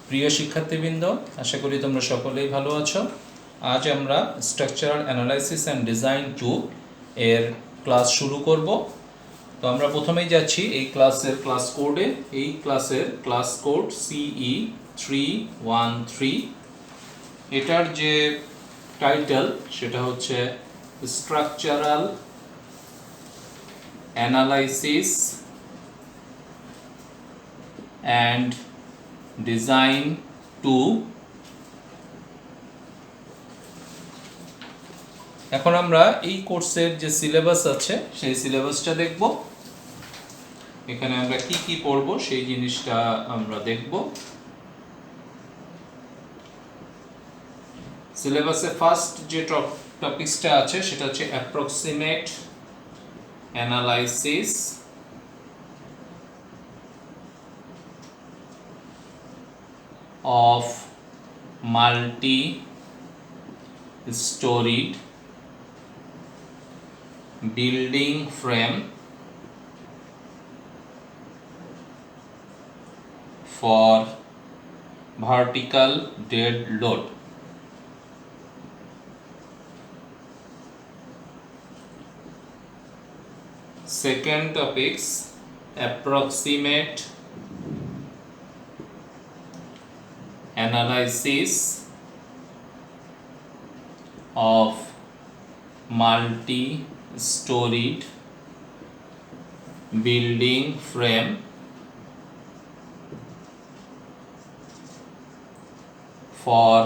প্রিয় শিক্ষার্থীবৃন্দ, আশা করি তোমরা সকলেই ভালো আছো। আজ আমরা স্ট্রাকচারাল অ্যানালাইসিস অ্যান্ড ডিজাইন 2 এর ক্লাস শুরু করব। তো আমরা প্রথমেই যাচ্ছি এই ক্লাসের ক্লাস কোডে। এই ক্লাসের ক্লাস কোড CE 313। এটার যে টাইটেল সেটা হচ্ছে স্ট্রাকচারাল অ্যানালাইসিস অ্যান্ড ডিজাইন 2। এখন আমরা এই কোর্সের যে সিলেবাস আছে সেই সিলেবাসটা দেখব। এখানে আমরা কি কি পড়ব সেই জিনিসটা আমরা দেখব। সিলেবাসে ফার্স্ট যে টপিকসটা আছে সেটা হচ্ছে approximate analysis of multi-storied building frame for vertical dead load. Second topics, approximate analysis of multi-storied building frame for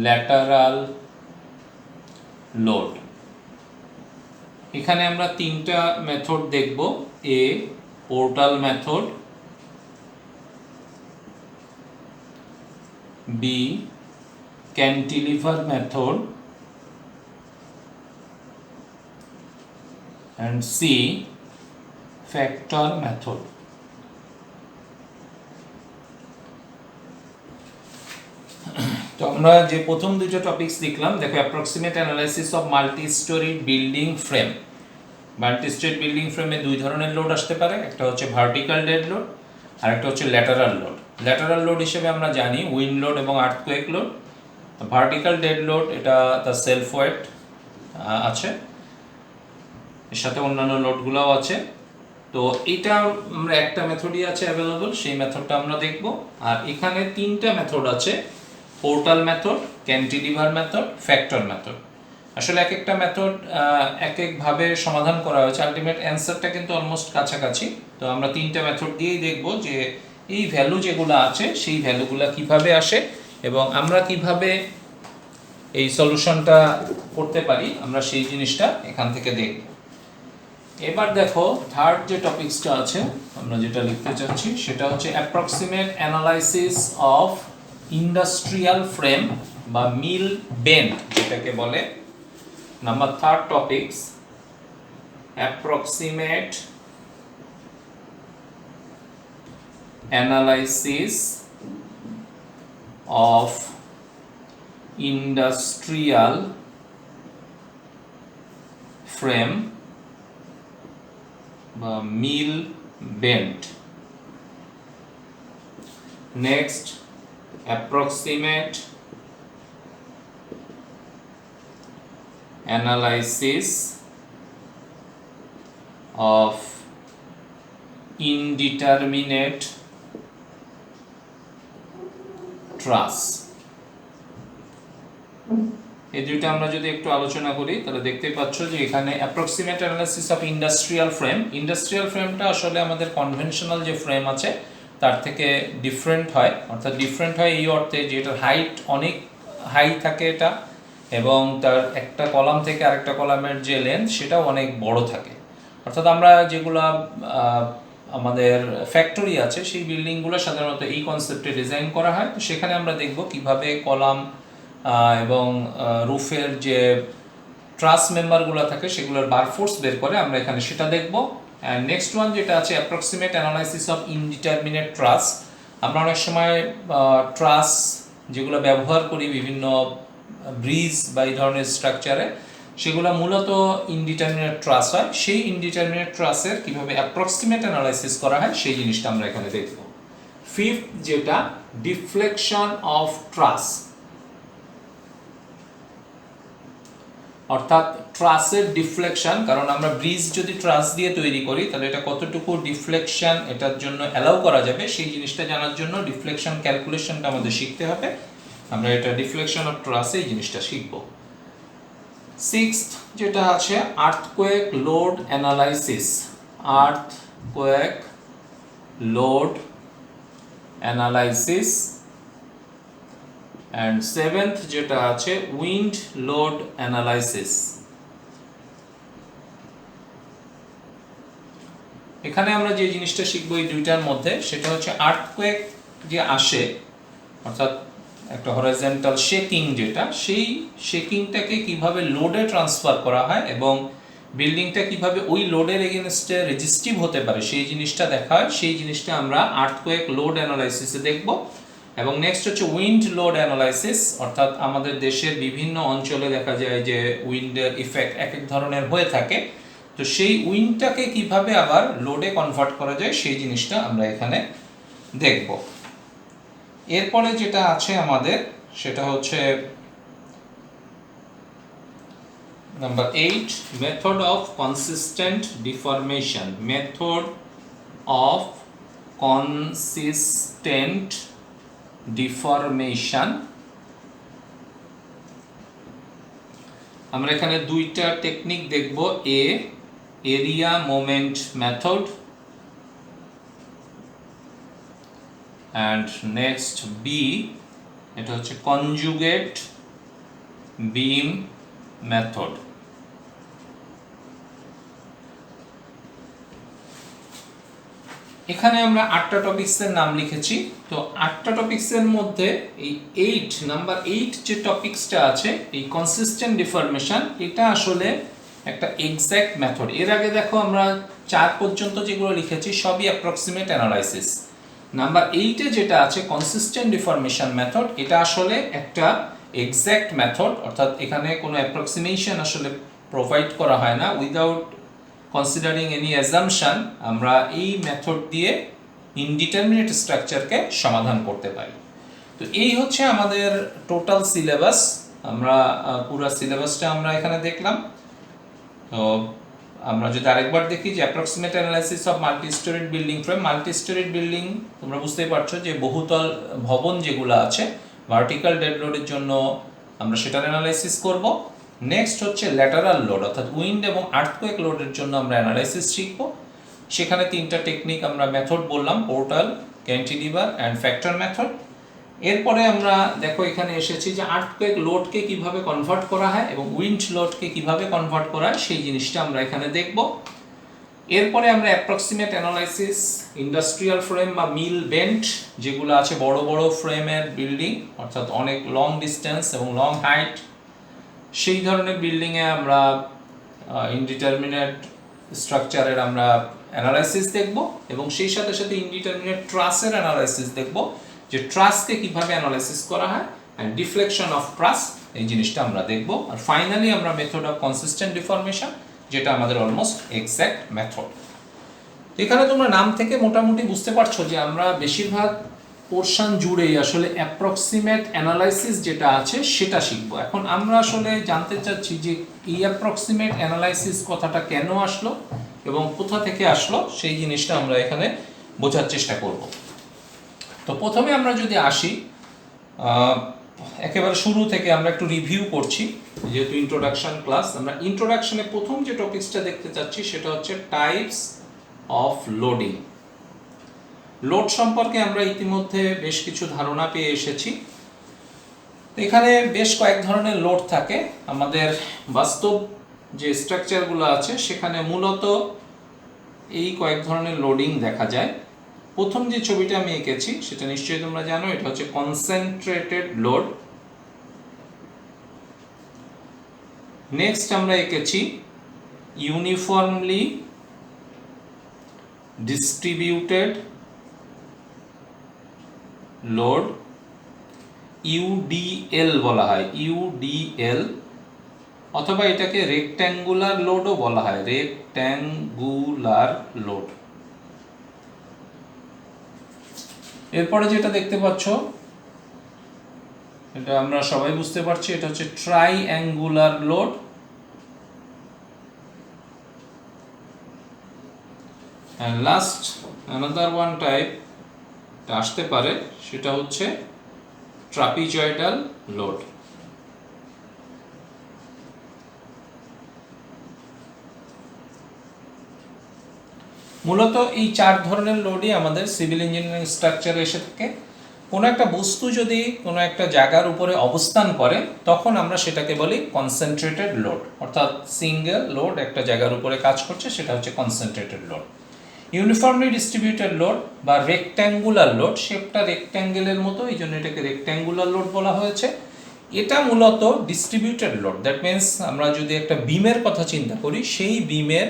lateral load. এখানে আমরা তিনটা মেথড দেখব। A, portal method, B, cantilever method, and C, factor method. তো আমরা যে প্রথম দুটো topics দেখলাম, দেখো approximate analysis of multi-storied building frame. Multi-storied building ফ্রেমে দুই ধরনের লোড আসতে পারে, একটা হচ্ছে ভার্টিক্যাল ডেড লোড আর একটা হচ্ছে ল্যাটারাল লোড। ল্যাটারাল লোড হিসেবে আমরা জানি উইন্ড লোড এবং earthquake load. Vertical dead load এটা তার সেলফ ওয়েট আছে, এর সাথে অন্যান্য লোডগুলোও আছে। তো এটা আমরা একটা মেথডই আছে অ্যাভেলেবল, সেই মেথডটা আমরা দেখব। আর এখানে তিনটা মেথড আছে, portal method, cantilever method, factor method. আসলে এক একটা মেথড এক একভাবে সমাধান করা হয়েছে, আলটিমেট অ্যান্সারটা কিন্তু অলমোস্ট কাছাকাছি। তো আমরা তিনটা মেথড দিয়েই দেখব যে এই ভ্যালু যেগুলো আছে সেই ভ্যালুগুলো কিভাবে আসে এবং আমরা কিভাবে এই সলিউশনটা করতে পারি, আমরা সেই জিনিসটা এখান থেকে দেখব। এবার দেখো থার্ড যে টপিকসটা আছে আমরা যেটা লিখতে চাচ্ছি সেটা হচ্ছে approximate analysis of industrial frame বা মিল বেন্ড যেটাকে বলে। Number third topics, approximate analysis of industrial frame বা mill bend. Next, approximate analysis of indeterminate ট্রাস। এই দুইটা আমরা যদি একটু আলোচনা করি তাহলে দেখতে পাচ্ছ যে এখানে approximate analysis of industrial frame. Industrial ফ্রেমটা আসলে আমাদের কনভেনশনাল যে ফ্রেম আছে তার থেকে ডিফারেন্ট হয়, অর্থাৎ ডিফারেন্ট হয় এই অর্থে যে এটার হাইট অনেক হাই থাকে এটা, এবং তার একটা কলাম থেকে আরেকটা কলামের যে লেন্থ সেটাও অনেক বড় থাকে। অর্থাৎ আমরা যেগুলা আমাদের ফ্যাক্টরি আছে সেই বিল্ডিংগুলো সাধারণত এই কনসেপ্টে ডিজাইন করা হয়। তো সেখানে আমরা দেখব কিভাবে কলাম এবং রুফের যে ট্রাস মেম্বারগুলো থাকে সেগুলোর বার ফোর্স বের করে, আমরা এখানে সেটা দেখব। অ্যান্ড নেক্সট ওয়ান যেটা আছে অ্যাপ্রক্সিমেট অ্যানালাইসিস অফ ইনডিটারমিনেট ট্রাস। আমরা অনেক সময় ট্রাস যেগুলো ব্যবহার করি বিভিন্ন ব্রিজ বা এই ধরনের স্ট্রাকচারে, সেগুলো মূলত ইনডিটারমিনেট ট্রাস হয়। সেই ইনডিটারমিনেট ট্রাসের কীভাবে অ্যাপ্রক্সিমেট অ্যানালাইসিস করা হয় সেই জিনিসটা আমরা এখানে দেখব। ফিফথ যেটা ডিফ্লেকশন অফ ট্রাস, অর্থাৎ ট্রাসের ডিফ্লেকশন, কারণ আমরা ব্রিজ যদি ট্রাস দিয়ে তৈরি করি তাহলে এটা কতটুকু ডিফ্লেকশন এটার জন্য অ্যালাউ করা যাবে সেই জিনিসটা জানার জন্য ডিফ্লেকশন ক্যালকুলেশনটা আমাদের শিখতে হবে। আমরা এটা ডিফ্লেকশন অফ ট্রাসে এই জিনিসটা শিখব। সিক্সথ যেটা আছে earthquake load analysis, earthquake load analysis. And seventh যেটা আছে উইন্ড লোড অ্যানালাইসিস। এখানে আমরা যে জিনিসটা শিখবো এই দুইটার মধ্যে সেটা হচ্ছে আর্থকোয়েক যে আসে, অর্থাৎ একটা হরাইজন্টাল শেকিং যেটা, সেই শেকিংটাকে কিভাবে লোডে ট্রান্সফার করা হয় এবং বিল্ডিংটা কিভাবে ওই লোডের এগেনস্টে রেজিস্টিভ হতে পারে সেই জিনিসটা দেখা হয়। সেই জিনিসটা আমরা আর্থকোয়েক লোড অ্যানালাইসিসে দেখব। এবং নেক্সট হচ্ছে উইন্ড লোড অ্যানালাইসিস, অর্থাৎ আমাদের দেশের বিভিন্ন অঞ্চলে দেখা যায় যে উইন্ডের ইফেক্ট এক এক ধরনের হয়ে থাকে, তো সেই উইন্ডটাকে কিভাবে আবার লোডে কনভার্ট করা যায় সেই জিনিসটা আমরা এখানে দেখব। এরপরে যেটা আছে আমাদের সেটা হচ্ছে number 8, method of consistent deformation, method of consistent deformation. আমরা এখানে দুইটা টেকনিক দেখব, A area moment method and next B এটা হচ্ছে কনজুগেট বিম মেথড। এখানে আমরা 8টা টপিকসের নাম লিখেছি। তো 8টা টপিকসের মধ্যে এই নাম্বার 8 যে টপিকসটা আছে এই কনসিস্টেন্ট ডিফরমেশন, এটা আসলে একটা এক্সাক্ট মেথড। এর আগে দেখো আমরা 4 পর্যন্ত যেগুলো লিখেছি সবই অ্যাপ্রক্সিমেট অ্যানালাইসিস। নাম্বার 8 এ যেটা আছে কনসিস্টেন্ট ডিফরমেশন মেথড, এটা আসলে একটা এক্সাক্ট মেথড, অর্থাৎ এখানে কোনো অ্যাপ্রক্সিমেশন আসলে প্রোভাইড করা হয় না। উইদাউট কনসিডারিং এনি অ্যাজাম্পশন আমরা এই মেথড দিয়ে ইনডিটারমিনেট স্ট্রাকচারকে সমাধান করতে পারি। তো এই হচ্ছে আমাদের টোটাল সিলেবাস। আমরা পুরো সিলেবাসটা আমরা এখানে দেখলাম। তো আমরা যদি আরেকবার দেখি যে approximate analysis of multi storied building frame, multi storied building তোমরা বুঝতেই পারছো যে বহুতল ভবন যেগুলো আছে ভার্টিক্যাল ডেড লোডের জন্য আমরা সেটার অ্যানালাইসিস করব। নেক্সট হচ্ছে ল্যাটারাল লোড, অর্থাৎ উইন্ড এবং আর্থকোয়েক লোডের জন্য আমরা অ্যানালাইসিস শিখব। সেখানে 3টা টেকনিক আমরা মেথড বললাম, portal, cantilever and factor method. এরপরে আমরা দেখো এখানে এসেছি যে আর্থকোয়েক লোডকে কিভাবে কনভার্ট করা হয় এবং উইন্ড লোডকে কিভাবে কনভার্ট করা হয় সেই জিনিসটা আমরা এখানে দেখব। এরপরে আমরা অ্যাপ্রক্সিমেট অ্যানালাইসিস ইন্ডাস্ট্রিয়াল ফ্রেম বা মিল বেন্ট যেগুলো আছে বড় বড় ফ্রেমের বিল্ডিং, অর্থাৎ অনেক লং ডিস্টেন্স এবং লং হাইট, সেই ধরনের বিল্ডিংয়ে আমরা ইনডিটারমিনেট স্ট্রাকচারের আমরা অ্যানালাইসিস দেখব এবং সেই সাথে সাথে ইনডিটারমিনেট ট্রাসের অ্যানালাইসিস দেখব, যে ট্রাসকে কিভাবে অ্যানালাইসিস করা হয় অ্যান্ড ডিফ্লেকশন অফ ট্রাস এই জিনিসটা আমরা দেখব। আর ফাইনালি আমরা মেথড অফ কনসিস্টেন্ট ডিফরমেশন, যেটা আমাদের অলমোস্ট এক্স্যাক্ট মেথড। এখানে তোমরা নাম থেকে মোটামুটি বুঝতে পারছো যে আমরা বেশিরভাগ পোর্শন জুড়েই আসলে অ্যাপ্রক্সিমেট অ্যানালাইসিস যেটা আছে সেটা শিখবো। এখন আমরা আসলে জানতে চাচ্ছি যে এই অ্যাপ্রক্সিমেট অ্যানালাইসিস কথাটা কেন আসলো এবং কোথা থেকে আসলো সেই জিনিসটা আমরা এখানে বোঝার চেষ্টা করব। তো প্রথমে আমরা যদি আসি একেবারে শুরু থেকে, আমরা একটু রিভিউ করছি যেহেতু ইন্ট্রোডাকশন ক্লাস। আমরা ইন্ট্রোডাকশনে প্রথম যে টপিকসটা দেখতে চাচ্ছি সেটা হচ্ছে টাইপস অফ লোডিং। লোড সম্পর্কে আমরা ইতিমধ্যে বেশ কিছু ধারণা পেয়ে এসেছি। এখানে বেশ কয়েক ধরনের লোড থাকে। আমাদের বাস্তব যে স্ট্রাকচারগুলো আছে সেখানে মূলত এই কয়েক ধরনের লোডিং দেখা যায়। প্রথম যে ছবিটা আমি এঁকেছি সেটা নিশ্চয়ই তোমরা জানো, এটা হচ্ছে কনসেন্ট্রেটেড লোড। নেক্সট আমরা এঁকেছি ইউনিফর্মলি ডিস্ট্রিবিউটেড লোড, ইউডিএল বলা হয়, ইউডিএল, অথবা এটাকে রেক্ট্যাঙ্গুলার লোডও বলা হয়, রেক্ট্যাঙ্গুলার লোড। এরপরে যেটা দেখতে পাচ্ছ, এটা আমরা সবাই বুঝতে পারছি, এটা হচ্ছে triangular load. and last another one type আসতে পারে, সেটা হচ্ছে ট্রাপিজয়েডাল লোড। মূলত এই 4 ধরনের লোডই আমাদের সিভিল ইঞ্জিনিয়ারিং স্ট্রাকচারে এসে থাকে। কোনো একটা বস্তু যদি কোনো একটা জায়গার উপরে অবস্থান করে, তখন আমরা সেটাকে বলি কনসেন্ট্রেটেড লোড, অর্থাৎ সিঙ্গেল লোড একটা জায়গার উপরে কাজ করছে, সেটা হচ্ছে concentrated load. Uniformly distributed load বা রেক্ট্যাঙ্গুলার লোড, শেপটা রেক্ট্যাঙ্গেলের মতো, এই জন্য এটাকে রেক্ট্যাঙ্গুলার লোড বলা হয়েছে। এটা মূলত ডিস্ট্রিবিউটেড লোড, দ্যাট মিনস আমরা যদি একটা বিমের কথা চিন্তা করি, সেই বিমের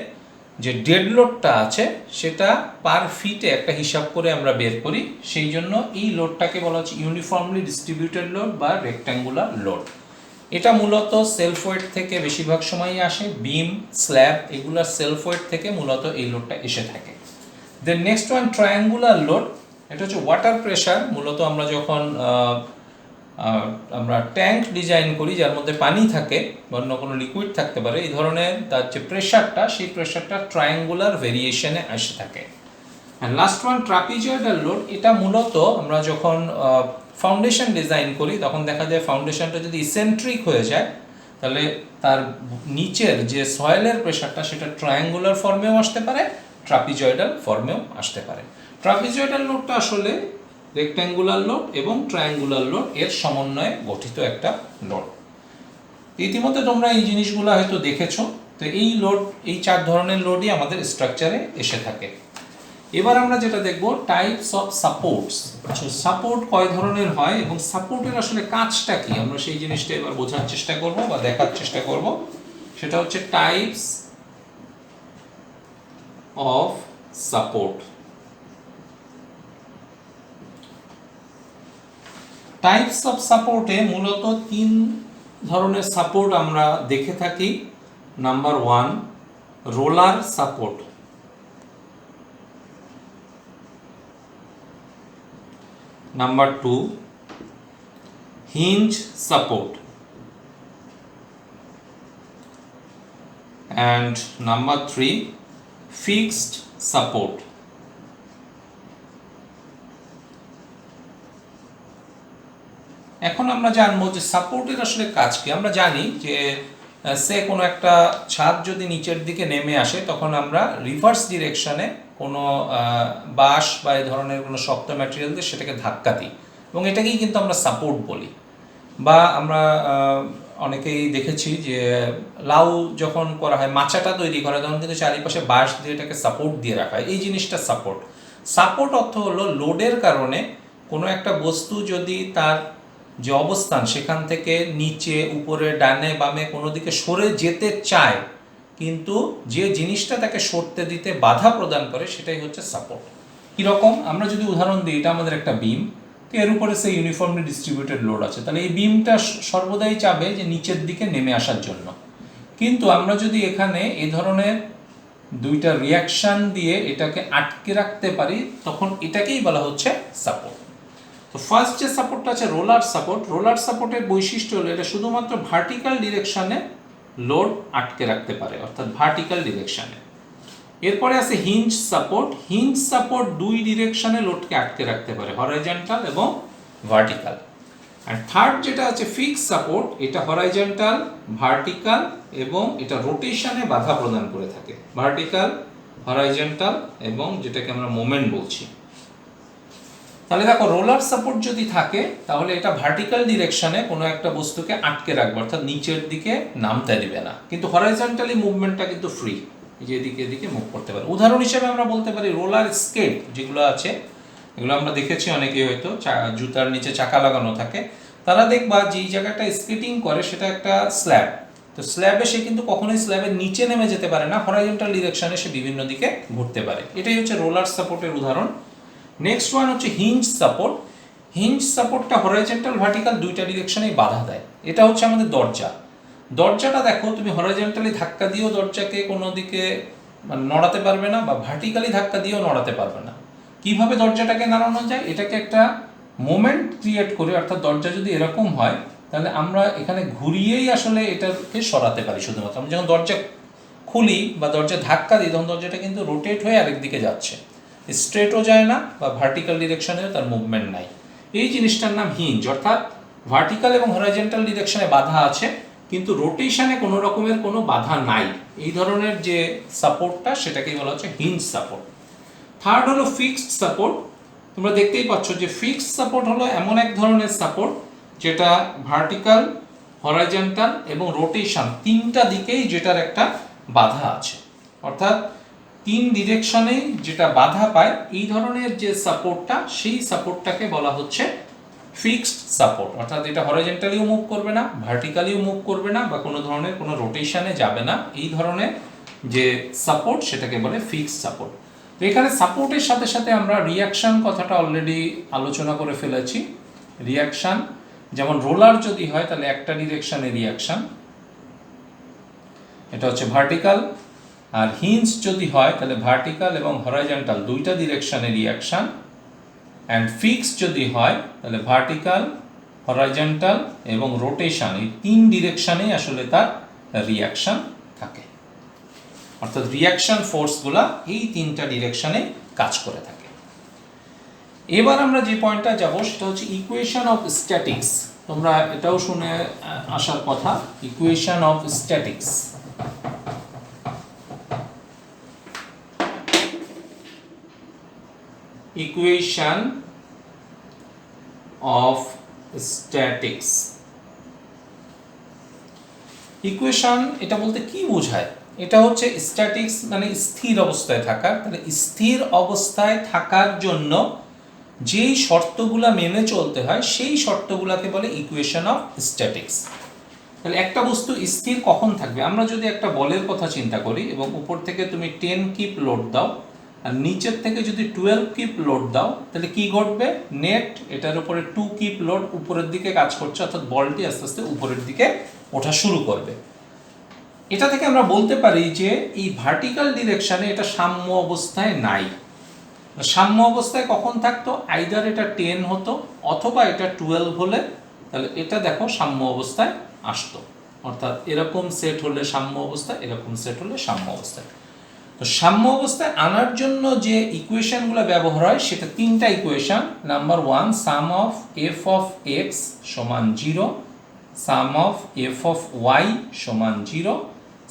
যে ডেড লোডটা আছে সেটা পার ফিটে একটা হিসাব করে আমরা বের করি, সেই জন্য এই লোডটাকে বলা হচ্ছে ইউনিফর্মলি ডিস্ট্রিবিউটেড লোড বা রেক্ট্যাঙ্গুলার লোড। এটা মূলত সেলফ ওয়েট থেকে বেশিরভাগ সময়ই আসে, বিম, স্ল্যাব এগুলার সেলফ ওয়েট থেকে মূলত এই লোডটা এসে থাকে। Then next one triangular load, এটা হচ্ছে ওয়াটার প্রেশার। মূলত আমরা যখন আমরা ট্যাঙ্ক ডিজাইন করি যার মধ্যে পানি থাকে বা অন্য কোনো লিকুইড থাকতে পারে, এই ধরনের তার যে প্রেশারটা, সেই প্রেশারটা ট্রায়াঙ্গুলার ভেরিয়েশনে এসে থাকে। And last one trapezoidal load, এটা মূলত আমরা যখন ফাউন্ডেশন ডিজাইন করি তখন দেখা যায় ফাউন্ডেশনটা যদি ইসেন্ট্রিক হয়ে যায়, তাহলে তার নিচের যে সয়েলের প্রেশারটা সেটা ট্রায়াঙ্গুলার ফর্মেও আসতে পারে, ট্রাপিজয়েডাল ফর্মেও আসতে পারে। ট্রাপিজয়েডাল লোডটা আসলে রেক্ট্যাঙ্গুলার লোড এবং ট্রায়াঙ্গুলার লোড এর সমন্বয়ে গঠিত একটা লোড। ইতিমধ্যে তোমরা এই জিনিসগুলো হয়তো দেখেছো। তো এই লোড, এই 4 ধরনের লোডই আমাদের স্ট্রাকচারে এসে থাকে। এবার আমরা যেটা দেখব টাইপস অফ সাপোর্টস। আচ্ছা, সাপোর্ট কয় ধরনের হয় এবং সাপোর্টের আসলে কাজটা কি, আমরা সেই জিনিসটা এবার বোঝার চেষ্টা করব বা দেখার চেষ্টা করব। সেটা হচ্ছে types of support. Types of সাপোর্টে মূলত 3 ধরনের সাপোর্ট আমরা দেখে থাকি। Number 1, roller support. Number 2, hinge support. And number 3, fixed support. এখন আমরা জানবো যে সাপোর্টের আসলে কাজ কি। আমরা জানি যে কোনো একটা ছাদ যদি নিচের দিকে নেমে আসে, তখন আমরা রিভার্স ডিরেকশনে কোনো বাঁশ বা এই ধরনের কোনো শক্ত ম্যাটেরিয়াল দিয়ে সেটাকে ধাক্কা দিই, এবং এটাকেই কিন্তু আমরা সাপোর্ট বলি। বা আমরা অনেকেই দেখেছি যে লাউ যখন করা হয়, মাচাটা তৈরি করা, তখন কিন্তু চারিপাশে বাঁশ দিয়ে এটাকে সাপোর্ট দিয়ে রাখা হয়, এই জিনিসটা সাপোর্ট। সাপোর্ট অর্থ হলো লোডের কারণে কোনো একটা বস্তু যদি তার যে অবস্থান সেখান থেকে নিচে, উপরে, ডানে, বামে কোনো দিকে সরে যেতে চায়, কিন্তু যে জিনিসটা তাকে সরতে দিতে বাধা প্রদান করে, সেটাই হচ্ছে সাপোর্ট। কীরকম, আমরা যদি উদাহরণ দিই, এটা আমাদের একটা বিম, তো এর উপরে সে ইউনিফর্মলি ডিস্ট্রিবিউটেড লোড আছে, তাহলে এই বিমটা সর্বদাই চাবে যে নিচের দিকে নেমে আসার জন্য। কিন্তু আমরা যদি এখানে এই ধরনের 2টা রিয়াকশান দিয়ে এটাকে আটকে রাখতে পারি, তখন এটাকেই বলা হচ্ছে সাপোর্ট। তো ফার্স্ট যে সাপোর্টটা আছে রোলার সাপোর্ট। রোলার সাপোর্টের বৈশিষ্ট্য হলো এটা শুধুমাত্র ভার্টিক্যাল ডিরেকশনে লোড আটকে রাখতে পারে, অর্থাৎ ভার্টিক্যাল ডিরেকশনে। এরপরে আছে হিঞ্জ সাপোর্ট। হিঞ্জ সাপোর্ট 2 ডিরেকশনে লোডকে আটকে রাখতে পারে, হরাইজন্টাল এবং ভার্টিক্যাল। আর থার্ড যেটা আছে ফিক্স সাপোর্ট, এটা হরাইজন্টাল, ভার্টিক্যাল এবং এটা রোটেশনে বাধা প্রদান করে থাকে, ভার্টিক্যাল, হরাইজন্টাল এবং যেটাকে আমরা মোমেন্ট বলছি। তাহলে দেখো, রোলার সাপোর্ট যদি থাকে তাহলে এটা ভার্টিক্যাল ডিরেকশনে কোনো একটা বস্তুকে আটকে রাখবে, অর্থাৎ নিচের দিকে নামতে দিবে না, কিন্তু হরাইজন্টালি মুভমেন্টটা কিন্তু ফ্রি, যে এদিকে এদিকে মুভ করতে পারে। উদাহরণ হিসেবে আমরা বলতে পারি রোলার স্কেট যেগুলো আছে, এগুলো আমরা দেখেছি অনেকেই, হয়তো জুতার নিচে চাকা লাগানো থাকে, তারা দেখবা যেই জায়গাটা স্কেটিং করে সেটা একটা স্ল্যাব, তো স্ল্যাবে সে কিন্তু কখনোই স্ল্যাবের নিচে নেমে যেতে পারে না, হরাইজন্টাল ডিরেকশনে সে বিভিন্ন দিকে ঘুরতে পারে। এটাই হচ্ছে রোলার সাপোর্টের উদাহরণ। নেক্সট ওয়ান হচ্ছে হিঞ্জ সাপোর্ট। হিঞ্জ সাপোর্টটা হরাইজন্টাল, ভার্টিক্যাল 2টা ডিরেকশনেই বাধা দেয়। এটা হচ্ছে আমাদের দরজা। দরজাটা দেখো, তুমি হরাইজন্টালি ধাক্কা দিয়েও দরজাকে কোনো দিকে নড়াতে পারবে না, বা ভার্টিক্যালি ধাক্কা দিয়েও নড়াতে পারবে না, কিভাবে দরজাটাকে নাড়ানো যায়, এটাকে একটা মোমেন্ট ক্রিয়েট করে, অর্থাৎ দরজা যদি এরকম হয় তাহলে আমরা এখানে ঘুরিয়েই আসলে এটাকে সরাতে পারি। শুধুমাত্র আমরা যখন দরজা খুলি বা দরজা ধাক্কা দিই তখন দরজাটা কিন্তু রোটেট হয়ে আরেক দিকে যাচ্ছে, স্ট্রেটও যায় না বা ভার্টিক্যাল ডিরেকশনেও তার মুভমেন্ট নাই। এই জিনিসটার নাম হিঞ্জ, অর্থাৎ ভার্টিক্যাল এবং হরাইজন্টাল ডিরেকশনে বাধা আছে কিন্তু রোটেশনে কোনো রকমের কোনো বাধা নাই। এই ধরনের যে সাপোর্টটা সেটাকেই বলা হচ্ছে হিঞ্জ সাপোর্ট। থার্ড হলো ফিক্সড সাপোর্ট। তোমরা দেখতেই পাচ্ছ যে ফিক্সড সাপোর্ট হলো এমন এক ধরনের সাপোর্ট যেটা ভার্টিক্যাল, হরাইজন্টাল এবং রোটেশন তিনটা দিকেই যেটার একটা বাধা আছে, অর্থাৎ তিন ডিরেকশনেই যেটা বাধা পায় এই ধরনের যে সাপোর্টটা, সেই সাপোর্টটাকে বলা হচ্ছে ফিক্সড সাপোর্ট। অর্থাৎ এটা হরাইজন্টালিও মুভ করবে না, ভার্টিক্যালিও মুভ করবে না বা কোনো ধরনের কোনো রোটেশনে যাবে না, এই ধরনের যে সাপোর্ট সেটাকে বলে ফিক্সড সাপোর্ট। তো এখানে সাপোর্টের সাথে সাথে আমরা রিয়াকশন কথাটা অলরেডি আলোচনা করে ফেলেছি। রিয়াকশন যেমন রোলার যদি হয় তাহলে একটা ডিরেকশনে রিয়াকশন, এটা হচ্ছে ভার্টিক্যাল। আর হিঞ্জ যদি হয় তাহলে ভার্টিক্যাল এবং হরাইজন্টাল দুইটা ডিরেকশনে রিয়াকশন। অ্যান্ড ফিক্স যদি হয় তাহলে ভার্টিক্যাল, হরাইজন্টাল এবং রোটেশন এই তিন ডিরেকশনেই আসলে তার রিয়াকশন থাকে, অর্থাৎ রিয়াকশন ফোর্সগুলা এই তিনটা ডিরেকশনে কাজ করে থাকে। এবার আমরা যে পয়েন্টটা যাব সেটা হচ্ছে ইকুয়েশন অফ স্ট্যাটিক্স। তোমরা এটাও শুনে আসার কথা, equation of statics. Equation of statics. Equation এটা বলতে কি বোঝায়? এটা হচ্ছে স্ট্যাটিক্স মানে স্থির অবস্থায় থাকা। তাহলে স্থির অবস্থায় থাকার জন্য যেই শর্তগুলা মেনে চলতে হয় সেই শর্তগুলাকে বলে ইকুয়েশন অফ স্ট্যাটিক্স। তাহলে একটা বস্তু স্থির কখন থাকবে? আমরা যদি একটা বলের কথা চিন্তা করি এবং উপর থেকে তুমি 10 কিপ লোড দাও আর নিচের থেকে যদি 12 কিপ লোড দাও তাহলে কি ঘটবে? নেট এটার উপরে 2 কিপ লোড উপরের দিকে কাজ করছে, অর্থাৎ বলটি আস্তে আস্তে উপরের দিকে ওঠা শুরু করবে। এটা থেকে আমরা বলতে পারি যে এই ভার্টিক্যাল ডিরেকশনে এটা সাম্য অবস্থায় নাই। সাম্য অবস্থায় কখন থাকতো? আইদার এটা 10 হতো অথবা এটা 12 হলে তাহলে এটা দেখো সাম্য অবস্থায় আসতো, অর্থাৎ এরকম সেট হলে সাম্য অবস্থায়, এরকম সেট হলে সাম্য অবস্থায়। তো সাম্য অবস্থায় আনার জন্য যে ইকুয়েশনগুলো ব্যবহার হয় সেটা তিনটা equation. Number 1 some of F of x সমান 0, সাম অফ এফ অফ ওয়াই সমান 0,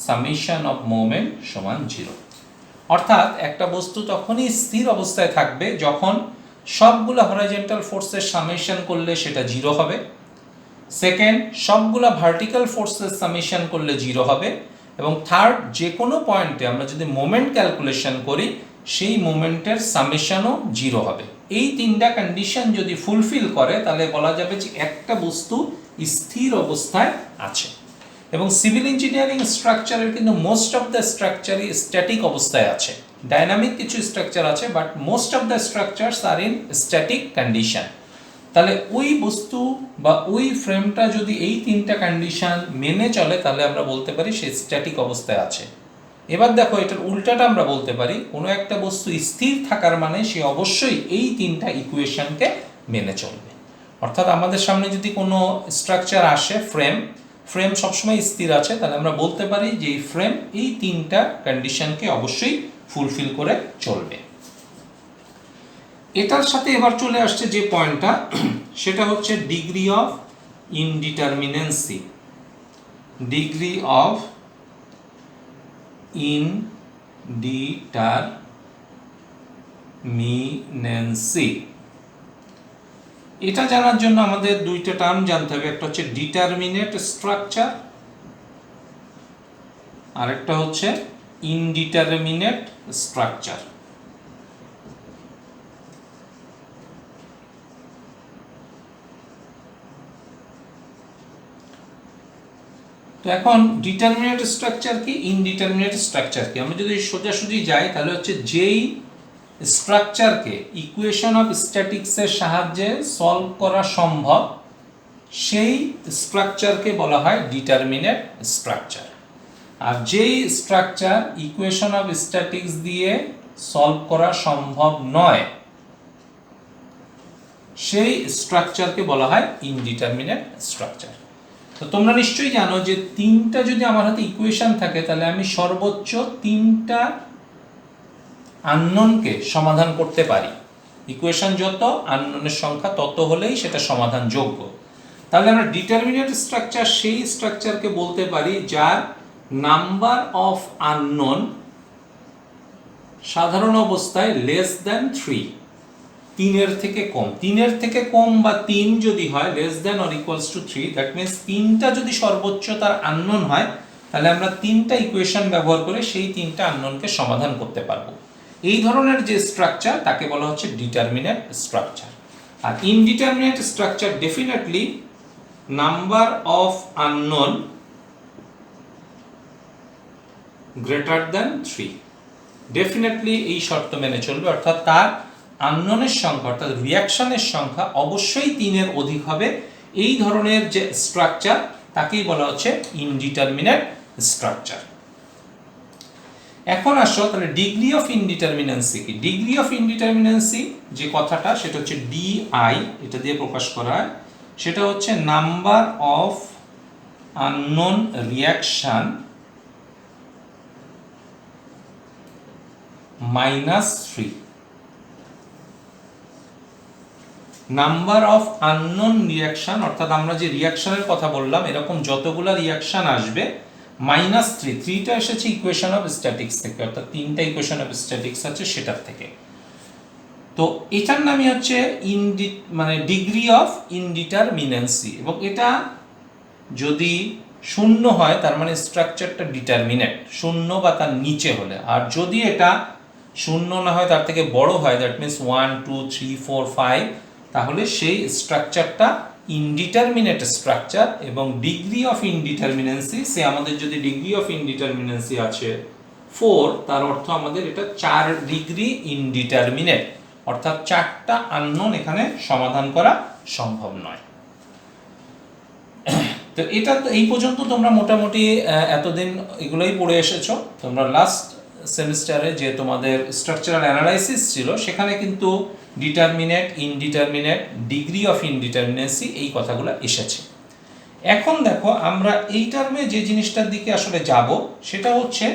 সামেশন অফ মোমেন্ট সমান 0। অর্থাৎ একটা বস্তু তখনই স্থির অবস্থায় থাকবে যখন সবগুলো হরাইজন্টাল ফোর্সের সামেশন করলে সেটা 0 হবে। সেকেন্ড, সবগুলো ভার্টিক্যাল ফোর্সের সামেশন করলে 0 হবে। এবং থার্ড, যে কোনো পয়েন্টে আমরা যদি মোমেন্ট ক্যালকুলেশন করি সেই মোমেন্টের সামেশনও 0 হবে। এই তিনটা কন্ডিশন যদি ফুলফিল করে তাহলে বলা যাবে যে একটা বস্তু স্থির অবস্থায় আছে। এবং সিভিল ইঞ্জিনিয়ারিং স্ট্রাকচারের কিন্তু মোস্ট অফ দ্য স্ট্রাকচারই স্ট্যাটিক অবস্থায় আছে। ডাইনামিক কিছু স্ট্রাকচার আছে but most of the structures are in static condition. তাহলে ওই বস্তু বা ওই ফ্রেমটা যদি এই তিনটা কন্ডিশন মেনে চলে তাহলে আমরা বলতে পারি সে স্ট্যাটিক অবস্থায় আছে। এবার দেখো এটার উল্টাটা আমরা বলতে পারি, কোনো একটা বস্তু স্থির থাকার মানে সে অবশ্যই এই তিনটা ইকুয়েশনকে মেনে চলবে। অর্থাৎ আমাদের সামনে যদি কোনো স্ট্রাকচার আসে, ফ্রেম সবসময় স্থির আছে, তাহলে আমরা বলতে পারি যে এই ফ্রেম এই তিনটা কন্ডিশনকে অবশ্যই ফুলফিল করে চলবে। এটার সাথে এবার চলে আসছে যে পয়েন্টটা, সেটা হচ্ছে degree of indeterminacy. Degree of indeterminacy. এটা জানার জন্য আমাদের দুইটা টার্ম জানতে হবে, একটা হচ্ছে ডিটারমিনেট স্ট্রাকচার আর একটা হচ্ছে ইনডিটারমিনেট স্ট্রাকচার। তো এখন ডিটারমিনেট স্ট্রাকচার কি, ইনডিটারমিনেট স্ট্রাকচার কি? আমরা যদি সোজাসুজি যাই তাহলে হচ্ছে যেই স্ট্রাকচারকে ইকুয়েশন অফ স্ট্যাটিক্সের সাহায্যে সলভ করা সম্ভব সেই স্ট্রাকচারকে বলা হয় ডিটারমিনেট স্ট্রাকচার। আর যেই স্ট্রাকচার ইকুয়েশন অফ স্ট্যাটিক্স দিয়ে সলভ করা সম্ভব নয় সেই স্ট্রাকচারকে বলা হয় ইনডিটারমিনেট স্ট্রাকচার। তো তোমরা নিশ্চয়ই জানো যে তিনটা যদি আমার হাতে ইকুয়েশন থাকে তাহলে আমি সর্বোচ্চ তিনটা আননোনকে সমাধান করতে পারি। ইকুয়েশন যত, আননোনের সংখ্যা তত হলেই সেটা সমাধানযোগ্য। তাহলে আমরা ডিটারমিনেট স্ট্রাকচার সেই স্ট্রাকচারকে বলতে পারি যার নাম্বার অফ আননোন সাধারণ অবস্থায় লেস দ্যান 3, তিনের থেকে কম। তিনের থেকে কম বা 3 যদি হয়, less than or equals to 3, that means তিনটা যদি সর্বোচ্চ তার আননোন হয়, তাহলে আমরা তিনটা ইকুয়েশন ব্যবহার করে সেই তিনটা আননোনকে সমাধান করতে পারবো। এই ধরনের যে স্ট্রাকচার তাকে বলা হচ্ছে ডিটারমিনেট স্ট্রাকচার। আর indeterminate structure definitely number of unknown greater than 3, definitely এই শর্ত মেনে চলবে, অর্থাৎ তার আননোনের সংখ্যা অর্থাৎ রিয়াকশনের সংখ্যা অবশ্যই 3-এর অধিক হবে। এই ধরনের যে স্ট্রাকচার তাকেই বলা হচ্ছে ইনডিটারমিনেট স্ট্রাকচার। এখন আসো তাহলে ডিগ্রি অফ ইনডিটারমিনেন্সি কি? ডিগ্রি অফ ইনডিটারমিনেন্সি যে কথাটা সেটা হচ্ছে ডিআই, এটা দিয়ে প্রকাশ করা হয়। সেটা হচ্ছে number of unknown reaction -3, number of unknown reaction, অর্থাৎ আমরা যে রিয়াকশনের কথা বললাম এরকম যতগুলো রিয়াকশন আসবে -3, 3টা এসেছে ইকুয়েশন অফ স্ট্যাটিক্স থেকে, অর্থাৎ তিনটা ইকুয়েশন অফ স্ট্যাটিক্স আছে সেটার থেকে। তো এটার নামই হচ্ছে ডিগ্রি অফ ইনডিটারমিনেন্সি, এবং এটা যদি 0 হয় তার মানে স্ট্রাকচারটা ডিটারমিনেট, 0 বা তার নিচে হলে। আর যদি এটা 0 না হয়, তার থেকে বড় হয়, দ্যাট মিনস 1 2 3 4 5, তাহলে সেই স্ট্রাকচারটা ইনডিটারমিনেট স্ট্রাকচার। এবং ডিগ্রি অফ ইনডিটারমিনেন্সি, সে আমাদের যদি ডিগ্রি অফ ইনডিটারমিনেন্সি আছে 4, তার অর্থ আমাদের এটা 4 ডিগ্রি ইনডিটারমিনেট, অর্থাৎ 4টা আননোন এখানে সমাধান করা সম্ভব নয়। তো এটা তো এই পর্যন্ত তোমরা মোটামুটি এতদিন এগুলোই পড়ে এসেছো। তোমরা লাস্ট সেমিস্টারে যে তোমাদের স্ট্রাকচারাল অ্যানালাইসিস ছিল সেখানে কিন্তু ডিটারমিনেট, ইনডিটারমিনেট, ডিগ্রি অফ ইনডিটারমিনেন্সি এই কথাগুলো এসেছে। এখন দেখো আমরা এই টার্মে যে জিনিসটার দিকে আসলে যাব সেটা হচ্ছে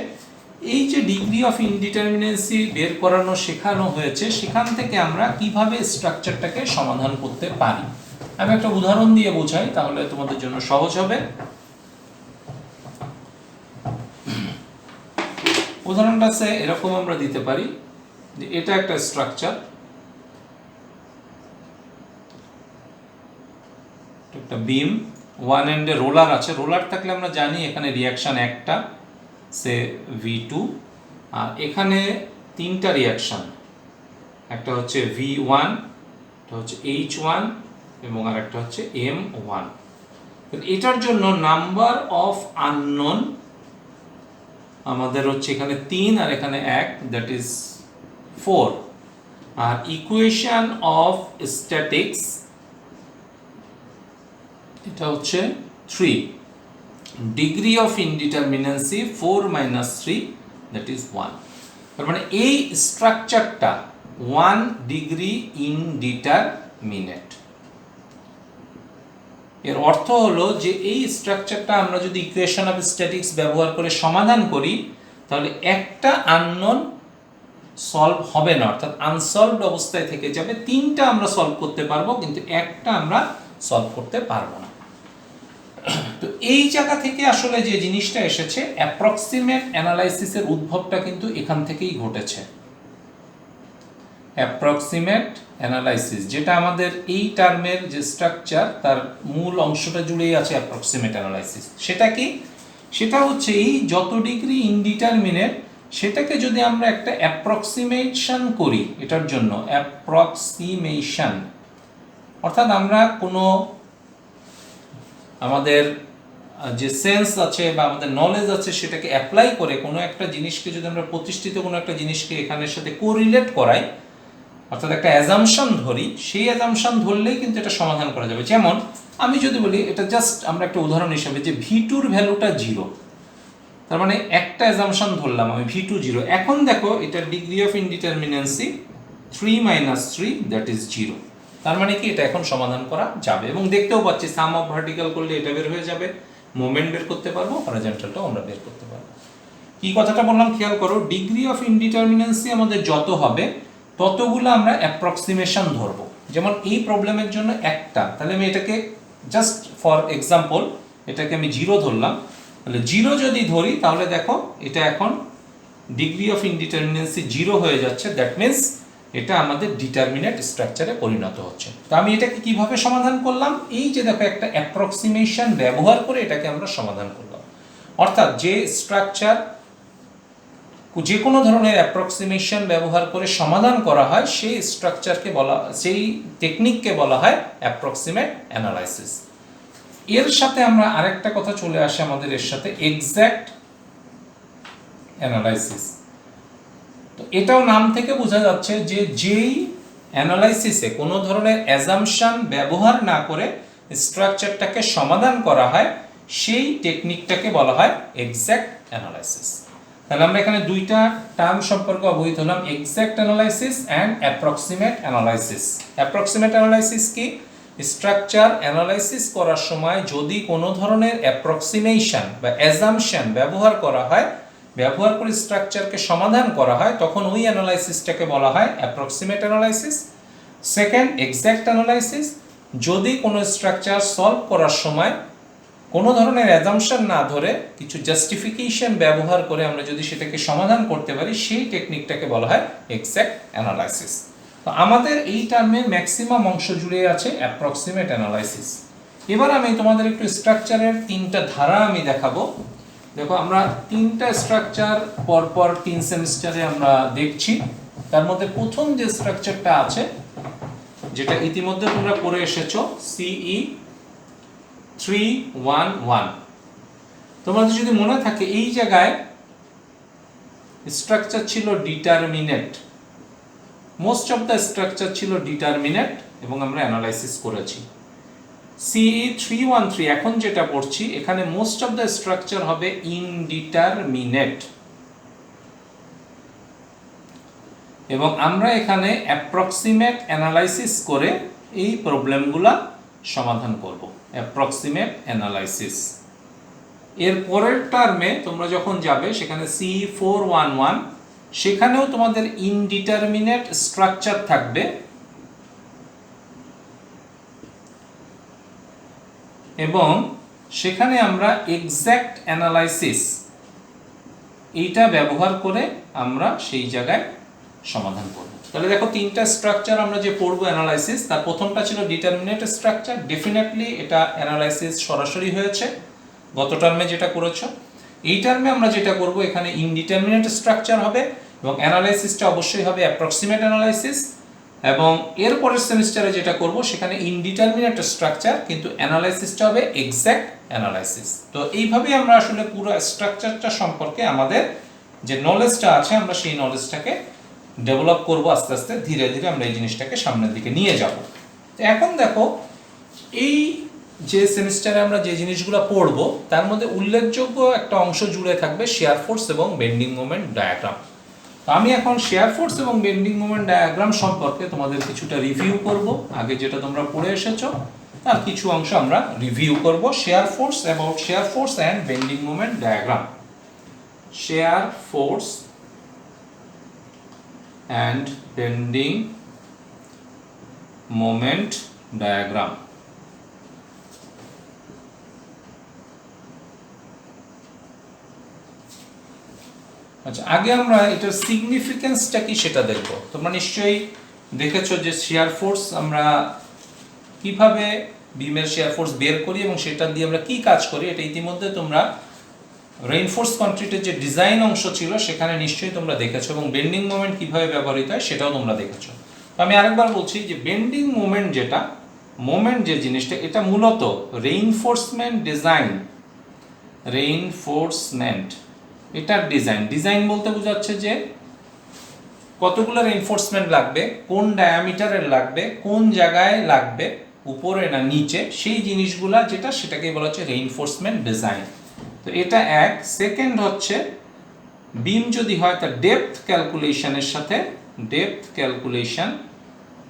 এই যে ডিগ্রি অফ ইনডিটারমিনেন্সি বের করানো শেখানো হয়েছে, সেখান থেকে আমরা কিভাবে স্ট্রাকচারটাকে সমাধান করতে পারি। আমি একটা উদাহরণ দিয়ে বোঝাই, তাহলে তোমাদের জন্য সহজ হবে। উদাহরণটা এরকম আমরা দিতে পারি যে এটা একটা স্ট্রাকচার, একটা বিম, ওয়ান এন্ডে রোলার আছে। রোলার থাকলে আমরা জানি এখানে রিয়াকশন একটা, সে V2, আর এখানে তিনটা রিয়াকশন, একটা হচ্ছে V1, একটা হচ্ছে H1 এবং আর একটা হচ্ছে M1। এটার জন্য নাম্বার অফ আননোন আমাদের হচ্ছে এখানে 3 আর এখানে 1, দ্যাট ইজ 4। আর ইকুয়েশন অফ স্ট্যাটিক্স এটা হচ্ছে 3। Degree of indeterminacy 4 - 3, that is 1। তার মানে এই স্ট্রাকচারটা 1 ডিগ্রি ইনডিটারমিনেট। এর অর্থ হলো যে এই স্ট্রাকচারটা আমরা যদি ইকুয়েশন অফ স্ট্যাটিক্স ব্যবহার করে সমাধান করি, তাহলে একটা আননোন সলভ হবে না, অর্থাৎ আনসলভড অবস্থায় থেকে যাবে। 3টা আমরা সলভ করতে পারবো, কিন্তু একটা আমরা সলভ করতে পারবো না। তো এই জায়গা থেকে আসলে যে জিনিসটা এসেছে, অ্যাপ্রক্সিমেট অ্যানালাইসিসের উদ্ভবটা কিন্তু এখান থেকেই ঘটেছে। অ্যাপ্রক্সিমেট অ্যানালাইসিস, যেটা আমাদের এই টার্মের যে স্ট্রাকচার তার মূল অংশটা জুড়েই আছে অ্যাপ্রক্সিমেট অ্যানালাইসিস। সেটা কি? সেটা হচ্ছে এই যত ডিগ্রি ইনডিটারমিনেট সেটাকে যদি আমরা একটা অ্যাপ্রক্সিমেশন করি, এটার জন্য অ্যাপ্রক্সিমেশন, অর্থাৎ আমরা কোনো আমাদের যে সেন্স আছে বা আমাদের নলেজ আছে সেটাকে অ্যাপ্লাই করে কোনো একটা জিনিসকে যদি আমরা প্রতিষ্ঠিত কোনো একটা জিনিসকে এখানের সাথে কোরিলেট করাই, অর্থাৎ একটা অ্যাজাম্পশন ধরি, সেই অ্যাজাম্পশন ধরলেই কিন্তু এটা সমাধান করা যাবে। যেমন আমি যদি বলি, এটা জাস্ট আমরা একটা উদাহরণ হিসেবে, যে V2-র ভ্যালুটা 0, তার মানে একটা অ্যাজাম্পশন ধরলাম আমি V2 0। এখন দেখো এটার ডিগ্রি অফ ইনডিটারমিনেন্সি 3 - 3, দ্যাট ইজ 0। তার মানে কি এটা এখন সমাধান করা যাবে, এবং দেখতেও পাচ্ছি সাম অফ ভার্টিক্যাল করলে এটা বের হয়ে যাবে, মোমেন্ট বের করতে পারবো, হরিজন্টালটাও আমরা বের করতে পারবো। কি কথাটা বললাম খেয়াল করো, ডিগ্রি অফ ইনডিটারমিনেন্সি আমাদের যত হবে ততগুলো আমরা অ্যাপ্রক্সিমেশন ধরবো। যেমন এই প্রবলেমের জন্য একটা, তাহলে আমি এটাকে জাস্ট ফর এক্সাম্পল এটাকে আমি 0 ধরলাম, তাহলে 0 যদি ধরি তাহলে দেখো এটা এখন ডিগ্রি অফ ইনডিটারমিনেন্সি 0 হয়ে যাচ্ছে, দ্যাট মিনস এটা আমাদের ডিটারমিনেট স্ট্রাকচারে পরিণত হচ্ছে। তো আমি এটাকে কিভাবে সমাধান করলাম, এই যে দেখো একটা অ্যাপ্রক্সিমেশন ব্যবহার করে এটাকে আমরা সমাধান করলাম। অর্থাৎ যে স্ট্রাকচার যে কোনো ধরনের অ্যাপ্রক্সিমেশন ব্যবহার করে সমাধান করা হয় সেই স্ট্রাকচারকে বলা, সেই টেকনিককে বলা হয় অ্যাপ্রক্সিমেট অ্যানালাইসিস। এর সাথে আমরা আরেকটা কথা চলে আসে আমাদের এর সাথে, এক্স্যাক্ট অ্যানালাইসিস। তো এটাও নাম থেকে বোঝা যাচ্ছে যে যেই অ্যানালাইসিসে কোনো ধরনের অ্যাজাম্পশন ব্যবহার না করে স্ট্রাকচারটাকে সমাধান করা হয় সেই টেকনিকটাকে বলা হয় এক্স্যাক্ট অ্যানালাইসিস। তাহলে আমরা এখানে দুইটা টার্ম সম্পর্কে অবহিত হলাম, exact analysis and approximate analysis. Approximate analysis কি, স্ট্রাকচার অ্যানালাইসিস করার সময় যদি কোনো ধরনের অ্যাপ্রক্সিমেশন বা অ্যাজাম্পশন ব্যবহার করা হয়, ব্যবহার করে স্ট্রাকচারকে সমাধান করা হয়, তখন ওই অ্যানালাইসিসটাকে বলা হয় approximate analysis. Second, exact analysis, যদি কোনো স্ট্রাকচার সলভ করার সময় কোনো ধরনের অ্যাজাম্পশন না ধরে কিছু জাস্টিফিকেশন ব্যবহার করে আমরা যদি সেটাকে সমাধান করতে পারি সেই টেকনিকটাকে বলা হয় এক্স্যাক্ট অ্যানালাইসিস। তো আমাদের এই টার্মের ম্যাক্সিমাম অংশ জুড়ে আছে অ্যাপ্রক্সিমেট অ্যানালাইসিস। এবার আমি তোমাদের একটু স্ট্রাকচারের 3টা ধারা আমি দেখাবো। দেখো আমরা 3টা স্ট্রাকচার পরপর 3 সেমিস্টারে আমরা দেখছি। তার মধ্যে প্রথম যে স্ট্রাকচারটা আছে, যেটা ইতিমধ্যে তোমরা পড়ে এসেছো, CE 311। তোমাদের যদি মনে থাকে এই জায়গায় স্ট্রাকচার ছিল determinant, most of the structure ছিল ডিটারমিনেট এবং আমরা অ্যানালাইসিস করেছি। CE 313 এখন যেটা পড়ছি এখানে মোস্ট অফ দ্য স্ট্রাকচার হবে ইনডিটারমিনেট, এবং আমরা এখানে অ্যাপ্রক্সিমেট অ্যানালাইসিস করে এই প্রবলেমগুলা সমাধান করব, অ্যাপ্রক্সিমেট অ্যানালাইসিস। এর পরের টার্মে তোমরা যখন যাবে সেখানে CE 411, সেখানেও তোমাদের ইনডিটারমিনেট স্ট্রাকচার থাকবে এবং সেখানে আমরা এক্স্যাক্ট অ্যানালাইসিস এইটা ব্যবহার করে আমরা সেই জায়গায় সমাধান করব। তাহলে দেখো 3টা স্ট্রাকচার আমরা যে পড়বো অ্যানালাইসিস, তার প্রথমটা ছিল ডিটারমিনেট স্ট্রাকচার। ডেফিনেটলি এটা অ্যানালাইসিস সরাসরি হয়েছে গত টার্মে যেটা করেছো। এই টার্মে আমরা যেটা করব এখানে ইনডিটারমিনেট স্ট্রাকচার হবে এবং অ্যানালাইসিসটা অবশ্যই হবে অ্যাপ্রক্সিমেট অ্যানালাইসিস, এবং এর পরের সেমিস্টারে যেটা করব সেখানে ইনডিটারমিনেট স্ট্রাকচার কিন্তু অ্যানালাইসিসটা হবে এক্স্যাক্ট অ্যানালাইসিস। তো এইভাবেই আমরা আসলে পুরো স্ট্রাকচারটা সম্পর্কে আমাদের যে নলেজটা আছে আমরা সেই নলেজটাকে ডেভেলপ করব আস্তে আস্তে, ধীরে ধীরে আমরা এই জিনিসটাকে সামনের দিকে নিয়ে যাব। তো এখন দেখো এই যে সেমিস্টারে আমরা যে জিনিসগুলো পড়ব তার মধ্যে উল্লেখযোগ্য একটা অংশ জুড়ে থাকবে শেয়ার ফোর্স এবং বেন্ডিং মোমেন্ট ডায়াগ্রাম। তো আমি এখন শেয়ার ফোর্স এবং বেন্ডিং মোমেন্ট ডায়াগ্রাম সম্পর্কে তোমাদের কিছুটা রিভিউ করব, আগে যেটা তোমরা পড়ে এসেছো তার কিছু অংশ আমরা রিভিউ করব। Share force, about share force and bending moment diagram. Share force and bending moment diagram। আচ্ছা, আগে আমরা এটার সিগনিফিকেন্সটা কি সেটা দেখব। তোমরা নিশ্চয়ই দেখেছো যে শেয়ার ফোর্স আমরা কিভাবে বিমের শেয়ার ফোর্স বের করি এবং সেটা দিয়ে আমরা কি কাজ করি, এটা ইতিমধ্যে তোমরা রেইনফোর্স কংক্রিটের যে ডিজাইন অংশ ছিল সেখানে নিশ্চয়ই তোমরা দেখেছো, এবং বেন্ডিং মোমেন্ট কিভাবে ব্যবহৃত হয় সেটাও তোমরা দেখেছো। তো আমি আরেকবার বলছি যে বেন্ডিং মোমেন্ট যেটা, মোমেন্ট যে জিনিসটা, এটা মূলত রেইনফোর্সমেন্ট ডিজাইন, রেইনফোর্সমেন্ট এটার ডিজাইন। ডিজাইন বলতে বোঝাচ্ছে যে কতগুলো রেইনফোর্সমেন্ট লাগবে, কোন ডায়ামিটারের লাগবে, কোন জায়গায় লাগবে, উপরে না নিচে, সেই জিনিসগুলা যেটা সেটাকে বলা হচ্ছে রেইনফোর্সমেন্ট ডিজাইন। তো এটা এক। সেকেন্ড হচ্ছে বিম যদি হয় তার ডেপথ ক্যালকুলেশনের সাথে, ডেপথ ক্যালকুলেশন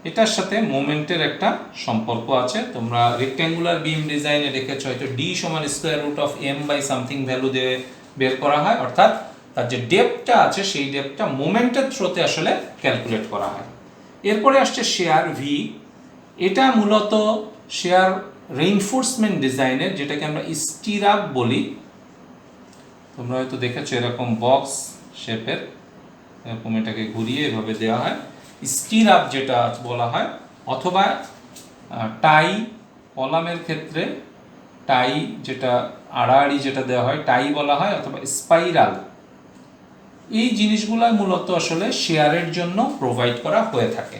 এটার সাথে মোমেন্টের একটা সম্পর্ক আছে। তোমরা রেক্ট্যাঙ্গুলার বিম ডিজাইনে দেখেছো হয়তো ডি সমান square root of M by something value দিয়ে বের করা হয়, অর্থাৎ তার যে ডেপথটা আছে সেই ডেপথটা মোমেন্টের থ্রোতে আসলে ক্যালকুলেট করা হয়। এরপরে আসছে শেয়ার ভি। এটা মূলত শেয়ার রেইনফোর্সমেন্ট ডিজাইনের, যেটাকে আমরা স্টিরাপ বলি। তোমরা হয়তো দেখেছো এরকম বক্স শেপের, এরকম এটাকে ঘুরিয়ে এভাবে দেওয়া হয়, স্টিরাপ যেটা বলা হয়, অথবা টাই কলামের ক্ষেত্রে টাই যেটা আড়াআড়ি যেটা দেওয়া হয় টাই বলা হয়, অথবা স্পাইরাল। এই জিনিসগুলো মূলত আসলে শেয়ারের জন্য প্রোভাইড করা হয়ে থাকে।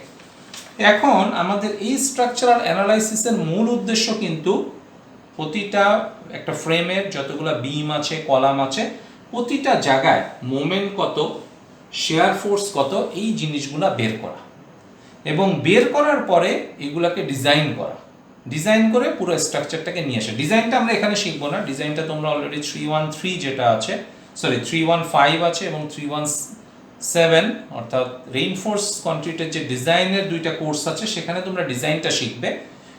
এখন আমাদের এই স্ট্রাকচারাল অ্যানালাইসিসের মূল উদ্দেশ্য কিন্তু প্রতিটা একটা ফ্রেমের যতগুলো বিম আছে, কলাম আছে, প্রতিটা জায়গায় মোমেন্ট কত, শেয়ার ফোর্স কত, এই জিনিসগুলো বের করা, এবং বের করার পরে এগুলাকে ডিজাইন করা, ডিজাইন করে পুরো স্ট্রাকচারটাকে নিয়ে আসে। ডিজাইনটা আমরা এখানে শিখবো না, ডিজাইনটা তোমরা অলরেডি 313 যেটা আছে, 315 আছে এবং 317, অর্থাৎ রেইনফোর্স কনক্রিটের যে ডিজাইনের দুইটা কোর্স আছে সেখানে তোমরা ডিজাইনটা শিখবে।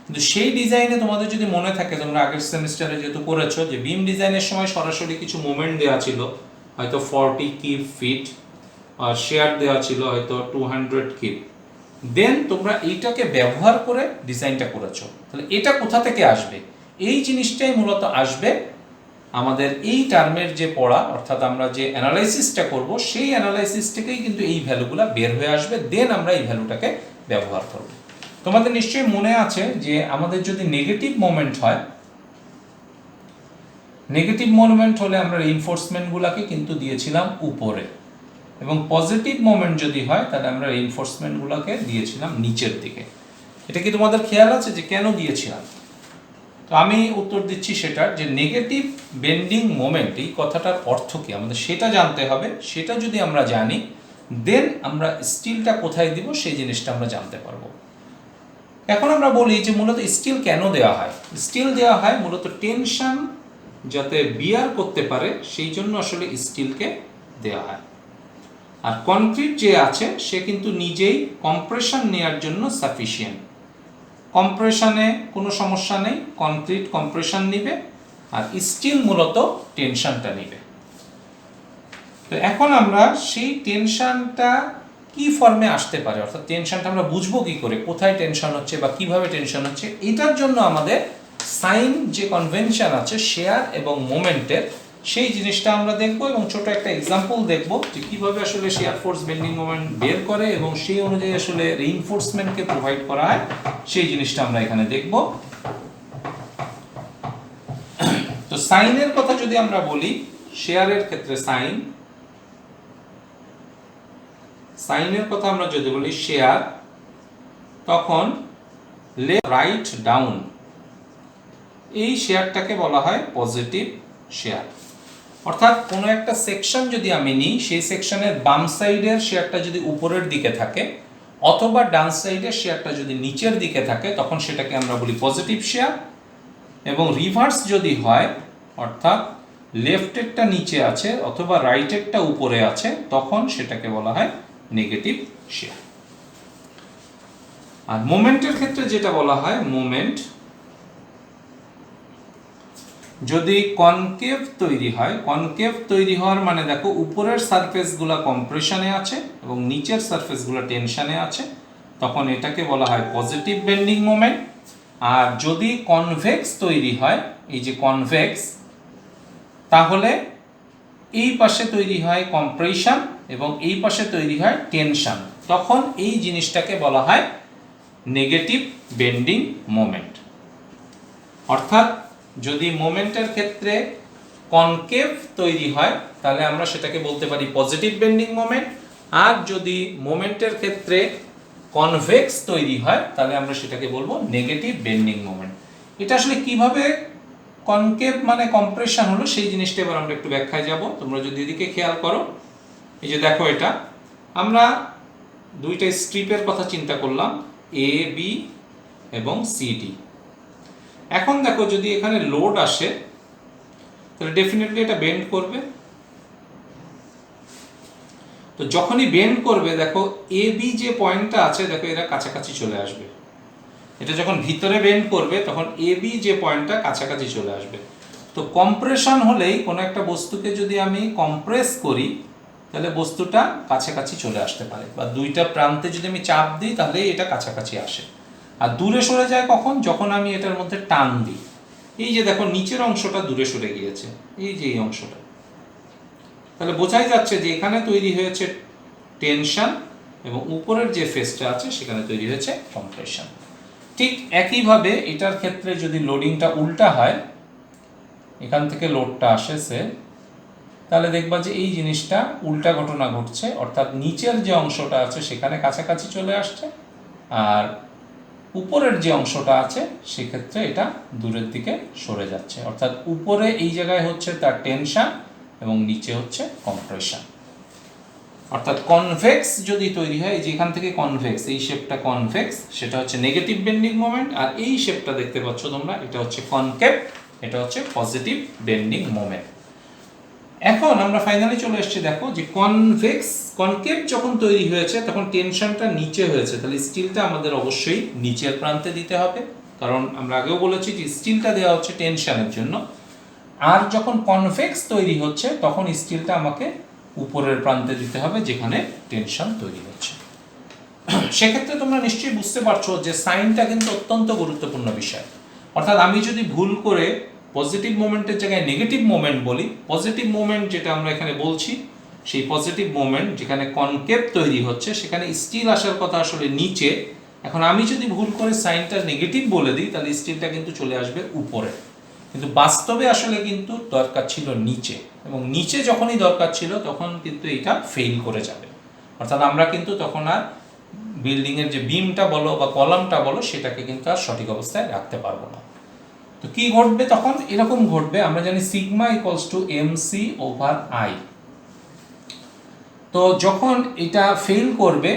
কিন্তু সেই ডিজাইনে তোমাদের যদি মনে থাকে, তোমরা আগের সেমিস্টারে যেহেতু করেছো, যে বিম ডিজাইনের সময় সরাসরি কিছু মোমেন্ট দেওয়া ছিল, হয়তো 40 কিপ ফিট, আর শেয়ার দেওয়া ছিল হয়তো 200 কিপ, দেন তোমরা এইটাকে ব্যবহার করে ডিজাইনটা করেছো। তাহলে এটা কোথা থেকে আসবে? এই জিনিসটাই মূলত আসবে আমাদের এই টার্মের যে পড়া, অর্থাৎ আমরা যে অ্যানালাইসিসটা করব সেই অ্যানালাইসিস থেকেই কিন্তু এই ভ্যালুগুলো বের হয়ে আসবে, দেন আমরা এই ভ্যালুটাকে ব্যবহার করব। তোমাদের নিশ্চয়ই মনে আছে যে আমাদের যদি নেগেটিভ মোমেন্ট হয়, নেগেটিভ মোমেন্ট হলে আমরা রিইনফোর্সমেন্টগুলোকে কিন্তু দিয়েছিলাম উপরে, এবং পজিটিভ মোমেন্ট যদি হয় তাহলে আমরা রিইনফোর্সমেন্টগুলোকে দিয়েছিলাম নিচের দিকে। এটা কি তোমাদের খেয়াল আছে যে কেন দিয়েছিলাম? তো আমি উত্তর দিচ্ছি সেটার, যে নেগেটিভ বেন্ডিং মোমেন্ট এই কথাটার অর্থ কি আমাদের সেটা জানতে হবে। সেটা যদি আমরা জানি, দেন আমরা স্টিলটা কোথায় দিব সেই জিনিসটা আমরা জানতে পারবো। এখন আমরা বলি যে মূলত স্টিল কেন দেওয়া হয়। স্টিল দেওয়া হয় মূলত টেনশন যাতে বিয়ার করতে পারে সেই জন্য আসলে স্টিলকে দেওয়া হয়। আর কনক্রিট যে আছে সে কিন্তু নিজেই কম্প্রেশন নেওয়ার জন্য সাফিসিয়েন্ট। কম্প্রেশনে কোনো সমস্যা নেই, কনক্রিট কম্প্রেশন নিবে, আর স্টিল মূলত টেনশনটা নিবে। তো এখন আমরা সেই টেনশনটা কি ফর্মে আসতে পারে, অর্থাৎ টেনশনটা আমরা বুঝবো কি করে, কোথায় টেনশন হচ্ছে বা কিভাবে টেনশন হচ্ছে, এটার জন্য আমাদের সাইন যে কনভেনশন আছে শেয়ার এবং মোমেন্টের, সেই জিনিসটা আমরা দেখবো, এবং ছোট একটা এক্সাম্পল দেখবো যে কিভাবে আসলে শেয়ার ফোর্স বেন্ডিং মোমেন্ট বের করে এবং সেই অনুযায়ী আসলে রিইনফোর্সমেন্টকে প্রোভাইড করা হয়, সেই জিনিসটা আমরা এখানে দেখব। তো সাইনের কথা যদি আমরা বলি, শেয়ারের ক্ষেত্রে সাইনের কথা আমরা যদি বলি শেয়ার, তখন লেফট রাইট ডাউন এই শেয়ারটাকে বলা হয় পজিটিভ শেয়ার। অর্থাৎ কোনো একটা সেকশন যদি আমি নিই, সেই সেকশনের বাম সাইডের শেয়ারটা যদি উপরের দিকে থাকে, অথবা ডান সাইডের শেয়ারটা যদি নিচের দিকে থাকে, তখন সেটাকে আমরা বলি পজিটিভ শেয়ার। এবং রিভার্স যদি হয়, অর্থাৎ লেফটেরটা নিচে আছে অথবা রাইটেরটা উপরে আছে, তখন সেটাকে বলা হয় নেগেটিভ শেয়ার। আর মোমেন্টের ক্ষেত্রে যেটা বলা হয়, মোমেন্ট যদি কনকেভ তৈরি হয়, কনকেভ তৈরি হওয়ার মানে দেখো উপরের সারফেসগুলো কম্প্রেশনে আছে এবং নিচের সারফেসগুলো টেনশনে আছে, তখন এটাকে বলা হয় পজিটিভ বেন্ডিং মোমেন্ট। আর যদি কনভেক্স তৈরি হয়, এই যে কনভেক্স, তাহলে এই পাশে তৈরি হয় কম্প্রেশন এবং এই পাশে তৈরি হয় টেনশন, তখন এই জিনিসটাকে বলা হয় নেগেটিভ বেন্ডিং মোমেন্ট। অর্থাৎ যদি মোমেন্টের ক্ষেত্রে কনকেভ তৈরি হয় তাহলে আমরা সেটাকে বলতে পারি পজিটিভ বেন্ডিং মোমেন্ট, আর যদি মোমেন্টের ক্ষেত্রে কনভেক্স তৈরি হয় তাহলে আমরা সেটাকে বলবো নেগেটিভ বেন্ডিং মোমেন্ট। এটা আসলে কিভাবে কনকেভ মানে কম্প্রেশন হলো সেই জিনিসটা এবার আমরা একটু ব্যাখ্যায় যাব। তোমরা যদি এদিকে খেয়াল করো, এই যে দেখো, এটা আমরা দুইটা স্ট্রিপের কথা চিন্তা করলাম, এ বি এবং সিডি। এখন দেখো যদি এখানে লোড আসে তাহলে ডেফিনেটলি এটা বেন্ড করবে। তো যখনই বেন্ড করবে দেখো এ বি যে পয়েন্টটা আছে দেখো এরা কাছাকাছি চলে আসবে। এটা যখন ভিতরে বেন্ড করবে তখন এ বি যে পয়েন্টটা কাছাকাছি চলে আসবে। তো কম্প্রেশন হলেই কোনো একটা বস্তুকে যদি আমি কম্প্রেস করি তাহলে বস্তুটা কাছাকাছি চলে আসতে পারে, বা দুইটা প্রান্তে যদি আমি চাপ দিই তাহলে এটা কাছাকাছি আসে। আর দূরে সরে যায় কখন? যখন আমি এটার মধ্যে টান দিই। এই যে দেখো নিচের অংশটা দূরে সরে গিয়েছে, এই যে এই অংশটা, তাহলে বোঝাই যাচ্ছে যে এখানে তৈরি হয়েছে টেনশন এবং উপরের যে ফেসটা আছে সেখানে তৈরি হয়েছে কম্প্রেশন। ঠিক একইভাবে এটার ক্ষেত্রে যদি লোডিংটা উল্টা হয়, এখান থেকে লোডটা আসে, তাহলে দেখবা যে এই জিনিসটা উল্টা ঘটনা ঘটছে, অর্থাৎ নিচের যে অংশটা আছে সেখানে কাছাকাছি চলে আসছে, আর উপরের যে অংশটা আছে সেক্ষেত্রে এটা দূরের দিকে সরে যাচ্ছে। অর্থাৎ উপরে এই জায়গায় হচ্ছে তার টেনশন এবং নিচে হচ্ছে কম্প্রেশন। অর্থাৎ কনভেক্স যদি তৈরি হয়, যেখান থেকে কনভেক্স, এই শেপটা কনভেক্স, সেটা হচ্ছে নেগেটিভ বেন্ডিং মোমেন্ট, আর এই শেপটা দেখতে পাচ্ছ তোমরা, এটা হচ্ছে কনকেভ, এটা হচ্ছে পজিটিভ বেন্ডিং মোমেন্ট। এখন আমরা ফাইনালি চলে এসেছি, দেখো যে কনকেভ যখন তৈরি হয়েছে তখন টেনশনটা নিচে হয়েছে, তাহলে স্টিলটা আমাদের অবশ্যই নিচের প্রান্তে দিতে হবে, কারণ আমরা আগেও বলেছি যে স্টিলটা দেওয়া হচ্ছে টেনশনের জন্য। আর যখন কনভেক্স তৈরি হচ্ছে তখন স্টিলটা আমাকে উপরের প্রান্তে দিতে হবে যেখানে টেনশন তৈরি হচ্ছে। সেক্ষেত্রে তোমরা নিশ্চয়ই বুঝতে পারছো যে সাইনটা কিন্তু অত্যন্ত গুরুত্বপূর্ণ বিষয়। অর্থাৎ আমি যদি ভুল করে পজিটিভ মোমেন্টের জায়গায় নেগেটিভ মোমেন্ট বলি, পজিটিভ মোমেন্ট যেটা আমরা এখানে বলছি, সেই পজিটিভ মোমেন্ট যেখানে কনকেভ তৈরি হচ্ছে সেখানে স্টিল আসার কথা আসলে নিচে। এখন আমি যদি ভুল করে সাইনটা নেগেটিভ বলে দিই তাহলে স্টিলটা কিন্তু চলে আসবে উপরে, কিন্তু বাস্তবে আসলে কিন্তু দরকার ছিল নিচে, এবং নিচে যখনই দরকার ছিল তখন কিন্তু এটা ফেল করে যাবে। অর্থাৎ আমরা কিন্তু তখন আর বিল্ডিংয়ের যে বিমটা বলো বা কলামটা বলো সেটাকে কিন্তু আর সঠিক অবস্থায় রাখতে পারবো না। তো কি ঘটবে তখন? এরকম ঘটবে, আমরা জানি sigma equals to MC over I. তো যখন এটা ফেল করবে,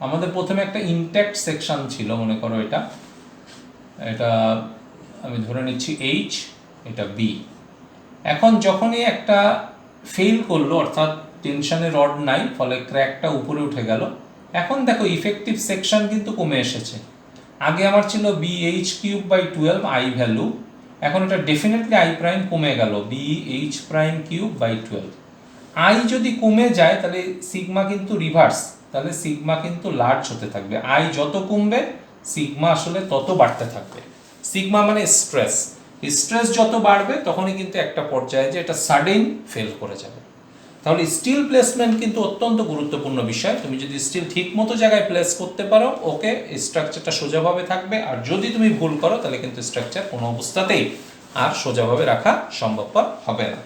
আমাদের প্রথমে একটা ইনট্যাক্ট সেকশন ছিল, মনে করো এটা আমি ধরে নিচ্ছি এইচ, এটা বি। এখন যখনই একটা ফেল করলো, অর্থাৎ টেনশনের রড নাই, ফলে ক্র্যাকটা উপরে উঠে গেল। এখন দেখো ইফেক্টিভ সেকশন কিন্তু কমে এসেছে। আগে আমার ছিল B H cube by 12 I value, এখন এটা ডেফিনেটলি আই প্রাইম কমে গেল B H prime cube by 12। I যদি কমে যায় তাহলে সিগমা কিন্তু রিভার্স, তাহলে সিগমা কিন্তু লার্জ হতে থাকবে। আই যত কমবে সিগমা আসলে তত বাড়তে থাকবে। সিগমা মানে স্ট্রেস, স্ট্রেস যত বাড়বে তখনই কিন্তু একটা পর্যায়ে যে এটা সাডেন ফেল করে যাবে। তাহলে স্টিল প্লেসমেন্ট কিন্তু অত্যন্ত গুরুত্বপূর্ণ বিষয়। তুমি যদি স্টিল ঠিক মতো জায়গায় প্লেস করতে পারো, ওকে, স্ট্রাকচারটা সোজাভাবে থাকবে। আর যদি তুমি ভুল করো তাহলে কিন্তু স্ট্রাকচার কোনো অবস্থাতেই আর সোজাভাবে রাখা সম্ভবপর হবে না।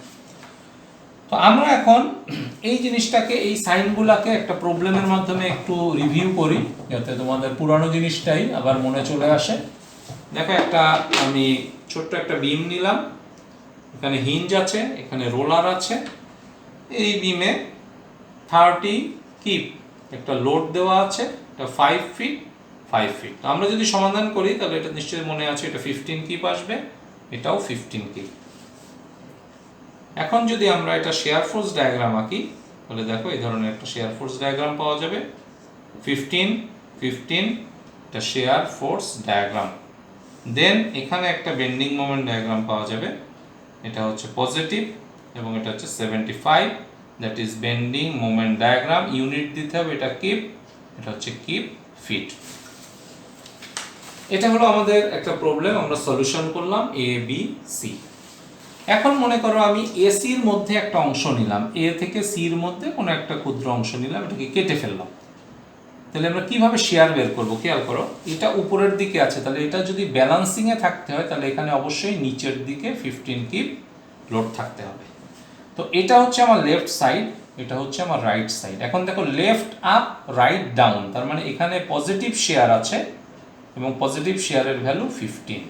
তো আমরা এখন এই জিনিসটাকে, এই সাইনগুলোকে একটা প্রবলেমের মাধ্যমে একটু রিভিউ করি, যাতে তোমাদের পুরানো জিনিসটাই আবার মনে চলে আসে। দেখো আমি ছোট্ট একটা বিম নিলাম, এখানে হিঞ্জ আছে, এখানে রোলার আছে। এই বিমে 30 কিপ একটা লোড দেওয়া আছে, এটা 5 ফিট 5 ফিট। আমরা যদি সমাধান করি তাহলে এটা নিশ্চয়ই মনে আছে, এটা 15 কিপ আসবে, এটাও 15 কিপ। এখন যদি আমরা এটা শেয়ার ফোর্স ডায়াগ্রাম আঁকি তাহলে দেখো এই ধরনের একটা শেয়ার ফোর্স ডায়াগ্রাম পাওয়া যাবে। 15 15 এটা শেয়ার ফোর্স ডায়াগ্রাম। দেন এখানে একটা বেন্ডিং মোমেন্ট ডায়াগ্রাম পাওয়া যাবে, এটা হচ্ছে পজিটিভ এবং এটা হচ্ছে 75, that is bending moment diagram. Unit দিতে হবে, এটা কিপ, এটা হচ্ছে কিপ ফিট। এটা হলো আমাদের একটা প্রবলেম, আমরা সলিউশন করলাম এ বি সি। এখন মনে করো আমি এসির মধ্যে একটা অংশ নিলাম, এ থেকে সির মধ্যে কোনো একটা ক্ষুদ্র অংশ নিলাম, এটাকে কেটে ফেললাম। তাহলে আমরা কিভাবে শেয়ার বের করবো? খেয়াল করো, এটা উপরের দিকে আছে, তাহলে এটা যদি ব্যালান্সিংয়ে থাকতে হয় তাহলে এখানে অবশ্যই নিচের দিকে 15 কিপ লোড থাকতে হবে। তো এটা হচ্ছে আমার লেফট সাইড, এটা হচ্ছে আমার রাইট সাইড। এখন দেখো লেফট আপ রাইট ডাউন, তার মানে এখানে পজিটিভ শেয়ার আছে এবং পজিটিভ শেয়ারের ভ্যালু 15।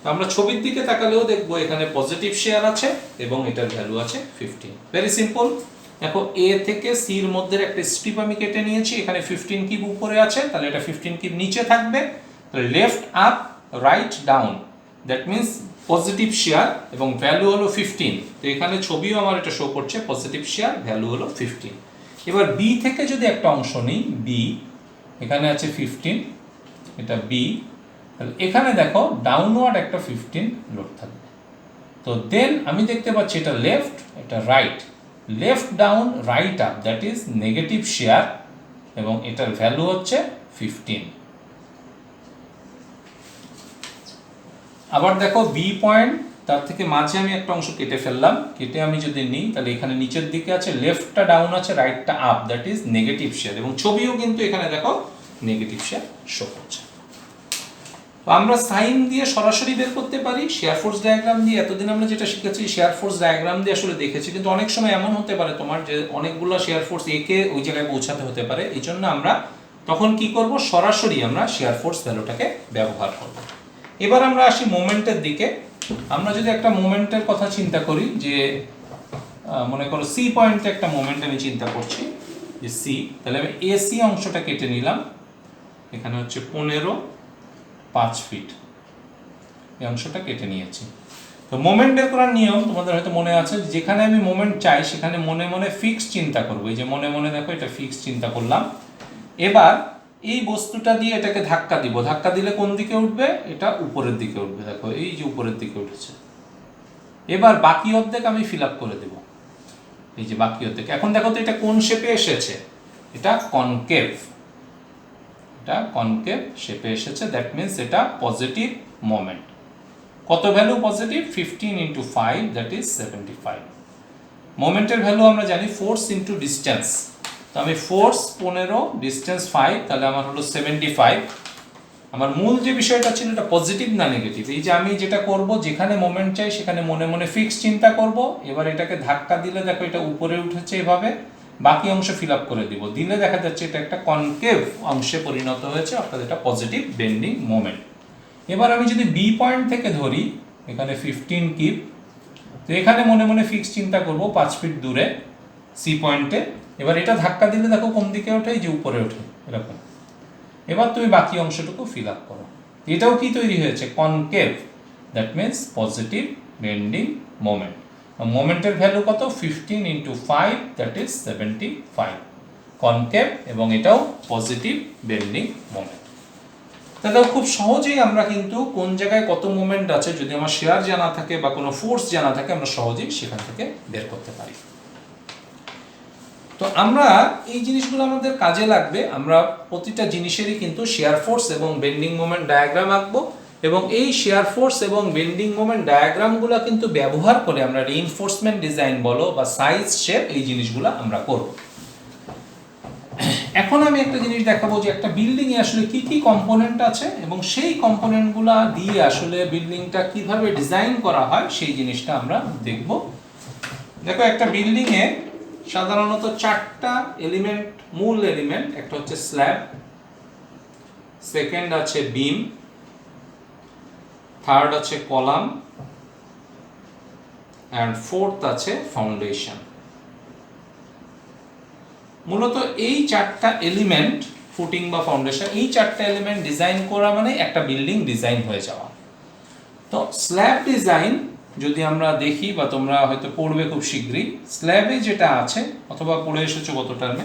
তো আমরা ছবির দিকে তাকালেও দেখবো এখানে পজিটিভ শেয়ার আছে এবং এটার ভ্যালু আছে 15। Very simple. দেখো এ থেকে সির মধ্যে একটা স্ট্রিপ আমি কেটে নিয়েছি, এখানে 15 কিপ উপরে আছে, তাহলে এটা 15 কিপ নিচে থাকবে। তাহলে left up write down, that means positive share এবং ভ্যালু হলো 15। তো এখানে ছবিও আমার এটা শো করছে পজিটিভ শেয়ার, ভ্যালু হলো 15। এবার বি থেকে যদি একটা অংশ নিই, বি এখানে আছে 15, এটা বি, তাহলে এখানে দেখো ডাউনওয়ার্ড একটা 15 লোড থাকবে। তো দেন আমি দেখতে পাচ্ছি এটা লেফট, এটা right, left down right up, that is negative shear, এবং এটার ভ্যালু হচ্ছে 15। আবার দেখো বি পয়েন্ট, তার থেকে মাঝে আমি একটা অংশ কেটে ফেললাম, কেটে আমি যদি নিই তাহলে এখানে নিচের দিকে আছে লেফটটা ডাউন আছে, রাইটটা up, that is negative shear, এবং ছবিও কিন্তু এখানে দেখো নেগেটিভ শেয়ার শো করছে। তো আমরা সাইন দিয়ে সরাসরি বের করতে পারি, শেয়ার ফোর্স ডায়াগ্রাম দিয়ে এতদিন আমরা যেটা শিখেছি শেয়ার ফোর্স ডায়াগ্রাম দিয়ে আসলে দেখেছি, কিন্তু অনেক সময় এমন হতে পারে তোমার যে অনেকগুলো শেয়ার ফোর্স একে ওই জায়গায় পৌঁছাতে হতে পারে, এই জন্য আমরা তখন কি করব, সরাসরি আমরা শেয়ার ফোর্স ভ্যালুটাকে ব্যবহার করব। এবার আমরা আসি মোমেন্টের দিকে। আমরা যদি একটা মোমেন্টের কথা চিন্তা করি, যে মনে করো সি পয়েন্টে একটা মোমেন্ট আমি চিন্তা করছি, যে সি, তাহলে আমি এসি অংশটা কেটে নিলাম, এখানে হচ্ছে 15.5 ফিট, এই অংশটা কেটে নিয়েছি। তো মোমেন্ট বের করার নিয়ম তোমাদের হয়তো মনে আছে, যেখানে আমি মোমেন্ট চাই সেখানে মনে মনে ফিক্স চিন্তা করবো, এই যে মনে মনে দেখো এটা ফিক্স চিন্তা করলাম। এবার এই বস্তুটা দিয়ে এটাকে ধাক্কা দিব, ধাক্কা দিলে কোন দিকে উঠবে, এটা উপরের দিকে উঠবে, দেখো এই যে উপরের দিকে উঠেছে। এবার বাকি অর্ধেক আমি ফিল আপ করে দেব, এই যে বাকি অর্ধেক। এখন দেখো তো এটা কোন শেপে এসেছে, এটা কনকেভ, এটা কনকেভ শেপে এসেছে, দ্যাট মিন্স এটা পজিটিভ মোমেন্ট। কত value positive, 15 into 5, that is 75। মোমেন্টের ভ্যালু আমরা জানি ফোর্স ইন্টু ডিস্টেন্স, তো আমি ফোর্স 15, ডিস্টেন্স 5, তাহলে আমার হলো 75। আমার মূল যে বিষয়টা ছিল এটা পজিটিভ না নেগেটিভ, এই যে আমি যেটা করব, যেখানে মোমেন্ট চাই সেখানে মনে মনে ফিক্স চিন্তা করব। এবার এটাকে ধাক্কা দিলে দেখো এটা উপরে উঠেছে এভাবে, বাকি অংশ ফিল আপ করে দিব, দিলে দেখা যাচ্ছে এটা একটা কনকেভ অংশে পরিণত হয়েছে, অর্থাৎ এটা পজিটিভ বেন্ডিং মোমেন্ট। এবার আমি যদি বি পয়েন্ট থেকে ধরি, এখানে 15 কিপ, তো এখানে মনে মনে ফিক্স চিন্তা করব 5 ফিট দূরে সি পয়েন্টে। এবার এটা ধাক্কা দিলে দেখো কোন দিকে ওঠে, এই যে উপরে ওঠে এরকম। এবার তুমি বাকি অংশটুকু ফিল আপ করো, এটাও কি তৈরি হয়েছে, concave, that means positive bending moment. মোমেন্টের ভ্যালু কত, 15 ইন্টু 5, দ্যাট ইজ 75, কনকেভ, এবং এটাও পজিটিভ বেন্ডিং মোমেন্ট। তাহলে খুব সহজেই আমরা কিন্তু কোন জায়গায় কত মোমেন্ট আছে, যদি আমার শেয়ার জানা থাকে বা কোনো ফোর্স জানা থাকে, আমরা সহজেই সেখান থেকে বের করতে পারি। তো আমরা এই জিনিসগুলো আমাদের কাজে লাগবে, আমরা প্রতিটা জিনিসেরই কিন্তু শেয়ার ফোর্স এবং বেন্ডিং মোমেন্ট ডায়াগ্রাম আঁকবো, এবং এই শেয়ার ফোর্স এবং বেন্ডিং মোমেন্ট ডায়াগ্রামগুলো কিন্তু ব্যবহার করে আমরা রিইনফোর্সমেন্ট ডিজাইন বলো বা সাইজ শেপ, এই জিনিসগুলো আমরা করব। এখন আমি একটা জিনিস দেখাবো যে একটা বিল্ডিং এ আসলে কি কি কম্পোনেন্ট আছে, এবং সেই কম্পোনেন্টগুলো দিয়ে আসলে বিল্ডিংটা কিভাবে ডিজাইন করা হয় সেই জিনিসটা আমরা দেখব। দেখো একটা বিল্ডিং এ সাধারণত 4টা এলিমেন্ট, মূল এলিমেন্ট, একটা হচ্ছে স্ল্যাব, সেকেন্ড আছে বিম, থার্ড আছে কলাম, এন্ড ফোর্থ আছে ফাউন্ডেশন। মূলত এই 4টা এলিমেন্ট, ফুটিং বা ফাউন্ডেশন, এই 4টা এলিমেন্ট ডিজাইন করা মানে একটা বিল্ডিং ডিজাইন হয়ে যাওয়া। তো স্ল্যাব ডিজাইন যদি আমরা দেখি, বা তোমরা হয়তো পড়বে খুব শীঘ্রই, স্ল্যাবে যেটা আছে অথবা পড়ে এসেছো গত টার্মে,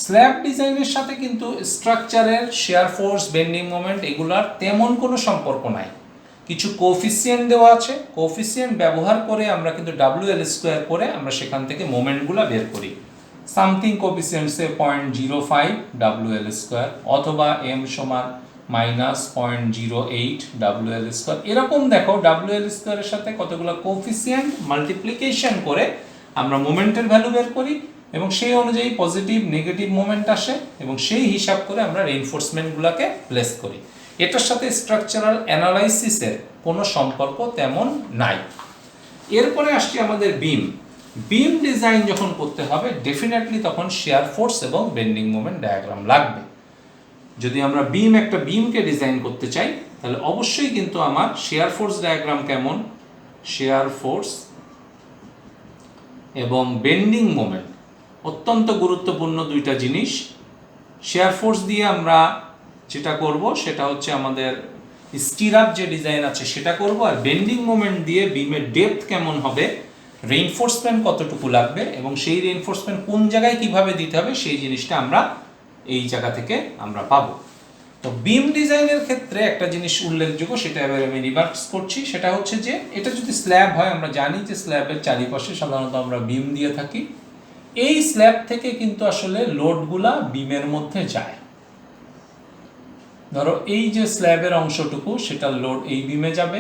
স্ল্যাব ডিজাইনের সাথে কিন্তু স্ট্রাকচারের শেয়ার ফোর্স, বেন্ডিং মোমেন্ট এগুলার তেমন কোনো সম্পর্ক নাই। কিছু কোফিসিয়েন্ট দেওয়া আছে, কোফিসিয়েন্ট ব্যবহার করে আমরা কিন্তু WL² করে আমরা সেখান থেকে মোমেন্টগুলো বের করি। সামথিং কোফিসিয়েন্ট সে 0.05 WL² অথবা m সমান -0.08 WL², এরকম দেখো WL² এর সাথে কতগুলো কোফিসিয়েন্ট মাল্টিপ্লিকেশন করে আমরা মোমেন্টের ভ্যালু বের করি, এবং সেই অনুযায়ী পজিটিভ নেগেটিভ মোমেন্ট আসে, এবং সেই হিসাব করে আমরা রিইনফোর্সমেন্টগুলোকে প্লেস করি। এটার সাথে স্ট্রাকচারাল অ্যানালাইসিসের কোনো সম্পর্ক তেমন নাই। এরপরে আসছে আমাদের বিম। বিম ডিজাইন যখন করতে হবে ডেফিনেটলি তখন শেয়ার ফোর্স এবং বেন্ডিং মোমেন্ট ডায়াগ্রাম লাগবে। যদি আমরা একটা বিমকে ডিজাইন করতে চাই, তাহলে অবশ্যই কিন্তু আমার শেয়ার ফোর্স ডায়াগ্রাম কেমন, শেয়ার ফোর্স এবং বেন্ডিং মোমেন্ট অত্যন্ত গুরুত্বপূর্ণ দুইটা জিনিস। শেয়ার ফোর্স দিয়ে আমরা যেটা করব সেটা হচ্ছে আমাদের স্টির আপ যে ডিজাইন আছে সেটা করব, আর বেন্ডিং মোমেন্ট দিয়ে বিমের ডেপথ কেমন হবে রেইনফোর্সমেন্ট কতটুকু লাগবে এবং সেই রেইনফোর্সমেন্ট কোন জায়গায় কিভাবে দিতে হবে সেই জিনিসটা আমরা এই জায়গা থেকে আমরা পাবো। তো বিম ডিজাইনের ক্ষেত্রে একটা জিনিস উল্লেখযোগ্য, সেটা এবার আমি রিমার্কস করছি, সেটা হচ্ছে যে এটা যদি স্ল্যাব হয়, আমরা জানি যে স্ল্যাবের চারিপাশে সাধারণত আমরা বিম দিয়ে থাকি। এই স্ল্যাব থেকে কিন্তু আসলে লোডগুলা বিমের মধ্যে যায়। ধরো এই যে স্ল্যাবের অংশটুকু সেটা লোড এই বিমে যাবে,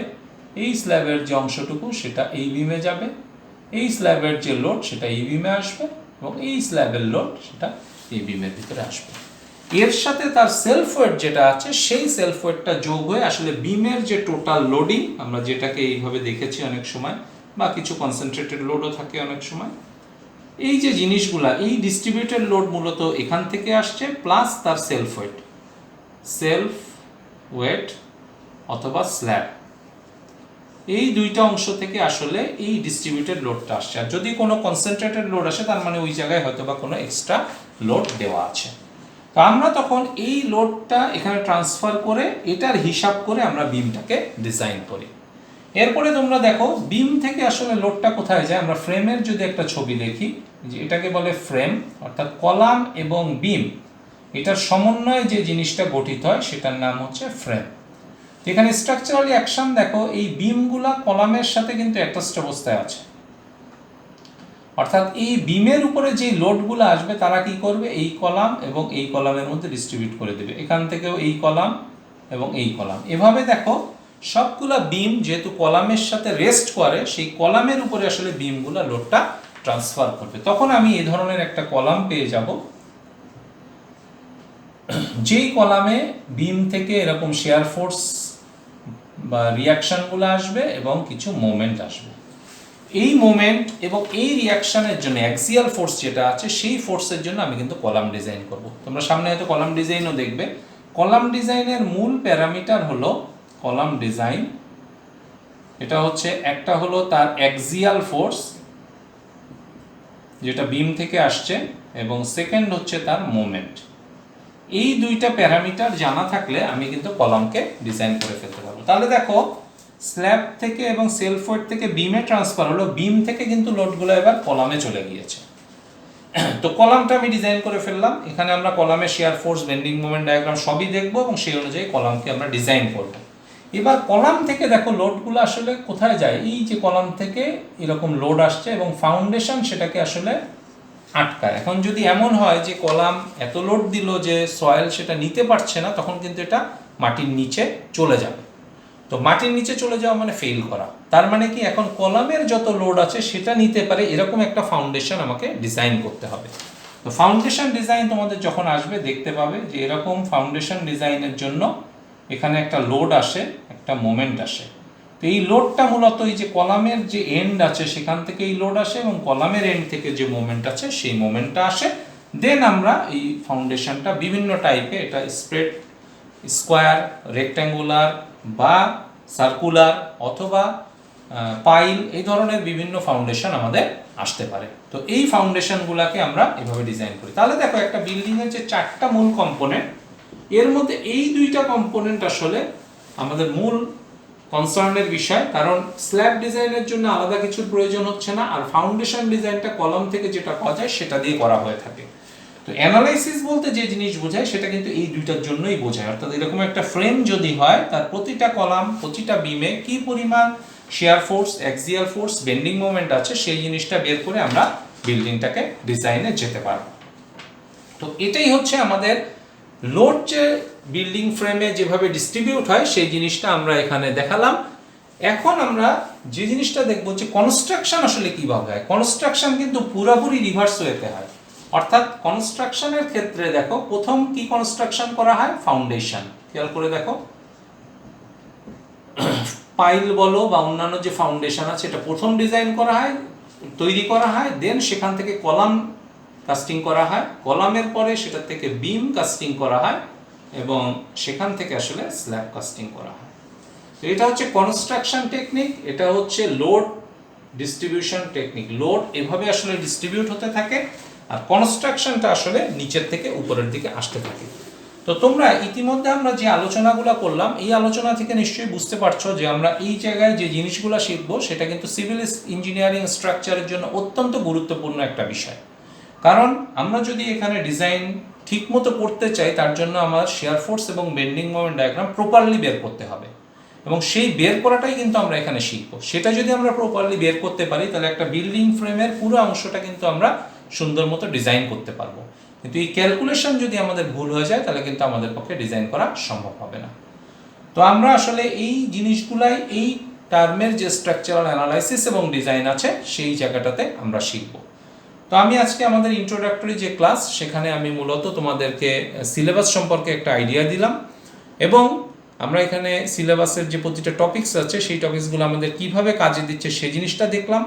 এই স্ল্যাবের যে অংশটুকু সেটা এই বিমে যাবে, এই স্ল্যাবের যে লোড সেটা এই বিমে আসবে এবং এই স্ল্যাবের লোড সেটা এই বিমের ভিতরে আসবে। এর সাথে তার সেলফ ওয়েট যেটা আছে সেই সেলফ ওয়েটটা যোগ হয়ে আসলে বিমের যে টোটাল লোডিং, আমরা যেটাকে এইভাবে দেখেছি অনেক সময়, বা কিছু কনসেন্ট্রেটেড লোডও থাকে অনেক সময়, এই যে জিনিসগুলা, এই ডিস্ট্রিবিউটেড লোড মূলত এখান থেকে আসছে, প্লাস তার সেলফ ওয়েট অথবা স্ল্যাব, এই দুইটা অংশ থেকে আসলে এই ডিস্ট্রিবিউটেড লোডটা আসছে। আর যদি কোনো কনসেন্ট্রেটেড লোড আসে তার মানে ওই জায়গায় হয়তো বা কোনো এক্সট্রা লোড দেওয়া আছে। তো আমরা তখন এই লোডটা এখানে ট্রান্সফার করে এটার হিসাব করে আমরা বিমটাকে ডিজাইন করি। এরপরে তোমরা দেখো বিম থেকে আসলে লোডটা কোথায় যায়। আমরা ফ্রেমের যদি একটা ছবি দেখি, যে এটাকে বলে ফ্রেম, অর্থাৎ কলাম এবং বিম এটার সমন্বয়ে যে জিনিসটা গঠিত হয় সেটার নাম হচ্ছে ফ্রেম। এখানে স্ট্রাকচারালি অ্যাকশন দেখো, এই বিমগুলা কলামের সাথে কিন্তু অ্যাটাচড অবস্থায় আছে, অর্থাৎ এই বিমের উপরে যে লোডগুলো আসবে তারা কি করবে, এই কলাম এবং এই কলামের মধ্যে ডিস্ট্রিবিউট করে দেবে। এখান থেকেও এই কলাম এবং এই কলাম, এভাবে দেখো সবগুলা বিম যেহেতু কলামের সাথে রেস্ট করে, সেই কলামের উপরে আসলে বিমগুলা লোডটা ট্রান্সফার করবে। তখন আমি এই ধরনের একটা কলাম পেয়ে যাব, যেই কলামে বিম থেকে এরকম শেয়ার ফোর্স বা রিয়াকশনগুলো আসবে এবং কিছু মোমেন্ট আসবে। এই মোমেন্ট এবং এই রিয়াকশনের জন্য অ্যাক্সিয়াল ফোর্স যেটা আছে সেই ফোর্সের জন্য আমি কিন্তু কলাম ডিজাইন করব। তোমরা সামনে হয়তো কলাম ডিজাইনও দেখবে। কলাম ডিজাইনের মূল প্যারামিটার হলো কলাম ডিজাইন, এটা হচ্ছে একটা হলো তার অ্যাক্সিয়াল ফোর্স যেটা বিম থেকে আসছে, এবং সেকেন্ড হচ্ছে তার মোমেন্ট। এই দুইটা প্যারামিটার জানা থাকলে আমি কিন্তু কলামকে ডিজাইন করে ফেলতে পারবো। তাহলে দেখো স্ল্যাব থেকে এবং সেলফ ওয়েট থেকে বিমে ট্রান্সফার হলো, বিম থেকে কিন্তু লোডগুলো এবার কলামে চলে গিয়েছে। তো কলামটা আমি ডিজাইন করে ফেললাম। এখানে আমরা কলামের share force, bending moment diagram সবই দেখবো এবং সেই অনুযায়ী কলামকে আমরা ডিজাইন করব। এবার কলাম থেকে দেখো লোডগুলো আসলে কোথায় যায়। এই যে কলাম থেকে এরকম লোড আসছে এবং ফাউন্ডেশন সেটাকে আসলে আটকায়। এখন যদি এমন হয় যে কলাম এত লোড দিল যে সয়েল সেটা নিতে পারছে না, তখন কিন্তু এটা মাটির নিচে চলে যাবে। তো মাটির নিচে চলে যাওয়া মানে ফেল করা। তার মানে কি, এখন কলামের যত লোড আছে সেটা নিতে পারে এরকম একটা ফাউন্ডেশন আমাকে ডিজাইন করতে হবে। তো ফাউন্ডেশন ডিজাইন তোমাদের যখন আসবে দেখতে পাবে যে এরকম ফাউন্ডেশন ডিজাইনের জন্য এখানে একটা লোড আসে, একটা মোমেন্ট আসে। তো এই লোডটা মূলত এই যে কলামের যে এন্ড আছে সেখান থেকে এই লোড আসে এবং কলামের এন্ড থেকে যে মোমেন্ট আছে সেই মোমেন্টটা আসে। দেন আমরা এই ফাউন্ডেশনটা বিভিন্ন টাইপে, এটা স্প্রেড, স্কোয়ার, রেক্ট্যাঙ্গুলার বা সার্কুলার অথবা পাইল, এই ধরনের বিভিন্ন ফাউন্ডেশন আমাদের আসতে পারে। তো এই ফাউন্ডেশনগুলোকে আমরা এভাবে ডিজাইন করি। তাহলে দেখো একটা বিল্ডিংয়ের যে চারটা মূল কম্পোনেন্ট, এর মধ্যে এই দুইটা কম্পোনেন্ট আসলে আমাদের মূল কনসার্নের বিষয়, কারণ স্ল্যাব ডিজাইনের জন্য আলাদা কিছুর প্রয়োজন হচ্ছে না, আর ফাউন্ডেশন ডিজাইনটা কলাম থেকে যেটা পাওয়া যায় সেটা দিয়ে করা হয়ে থাকে। তো অ্যানালাইসিস বলতে যে জিনিস বোঝায় সেটা কিন্তু এই দুইটার জন্যই বোঝায়। অর্থাৎ এরকম একটা ফ্রেম যদি হয়, তার প্রতিটা কলাম, প্রতিটা বিমে কি পরিমাণ share force, axial force, bending moment আছে সেই জিনিসটা বের করে আমরা বিল্ডিংটাকে ডিজাইনে যেতে পারব। তো এটাই হচ্ছে আমাদের লোড, যে বিল্ডিং ফ্রেমে যেভাবে ডিস্ট্রিবিউট হয় সেই জিনিসটা আমরা এখানে দেখালাম। এখন আমরা যে জিনিসটা দেখব যে কনস্ট্রাকশন আসলে কিভাবে হয়। কনস্ট্রাকশন কিন্তু পুরোপুরি রিভার্স ওয়েতে হয়। অর্থাৎ কনস্ট্রাকশনের ক্ষেত্রে দেখো প্রথম কি কনস্ট্রাকশন করা হয়, ফাউন্ডেশন। খেয়াল করে দেখো, পাইল বলো বা অন্যান্য যে ফাউন্ডেশন আছে এটা প্রথম ডিজাইন করা হয়, তৈরি করা হয়, দেন সেখান থেকে কলাম কাস্টিং করা হয়, কলামের পরে সেটা থেকে বিম কাস্টিং করা হয় এবং সেখান থেকে আসলে স্ল্যাব কাস্টিং করা হয়। তো এটা হচ্ছে কনস্ট্রাকশন টেকনিক, এটা হচ্ছে লোড ডিস্ট্রিবিউশন টেকনিক। লোড এভাবে আসলে ডিস্ট্রিবিউট হতে থাকে আর কনস্ট্রাকশনটা আসলে নিচের থেকে উপরের দিকে আসতে থাকে। তো তোমরা ইতিমধ্যে আমরা যে আলোচনাগুলো করলাম এই আলোচনা থেকে নিশ্চয়ই বুঝতে পারছো যে আমরা এই জায়গায় যে জিনিসগুলো শিখবো সেটা কিন্তু সিভিল ইঞ্জিনিয়ারিং স্ট্রাকচারের জন্য অত্যন্ত গুরুত্বপূর্ণ একটা বিষয়। কারণ আমরা যদি এখানে ডিজাইন ঠিকমতো করতে চাই তার জন্য আমার শেয়ার ফোর্স এবং বেন্ডিং মোমেন্ট ডায়াগ্রাম প্রপারলি বের করতে হবে, এবং সেই বের করাটাই কিন্তু আমরা এখানে শিখবো। সেটা যদি আমরা প্রপারলি বের করতে পারি তাহলে একটা বিল্ডিং ফ্রেমের পুরো অংশটা কিন্তু আমরা সুন্দর মতো ডিজাইন করতে পারবো। কিন্তু এই ক্যালকুলেশন যদি আমাদের ভুল হয়ে যায় তাহলে কিন্তু আমাদের পক্ষে ডিজাইন করা সম্ভব হবে না। তো আমরা আসলে এই জিনিসগুলাই এই টার্মের যে স্ট্রাকচারাল অ্যানালাইসিস এবং ডিজাইন আছে সেই জায়গাটাতে আমরা শিখব। তো আমি আজকে আমাদের ইন্ট্রোডাক্টরি যে ক্লাস সেখানে আমি মূলত তোমাদেরকে সিলেবাস সম্পর্কে একটা আইডিয়া দিলাম, এবং আমরা এখানে সিলেবাসের যে প্রতিটা টপিকস আছে সেই টপিকসগুলো আমাদের কিভাবে কাজে দিচ্ছে সেই জিনিসটা দেখলাম,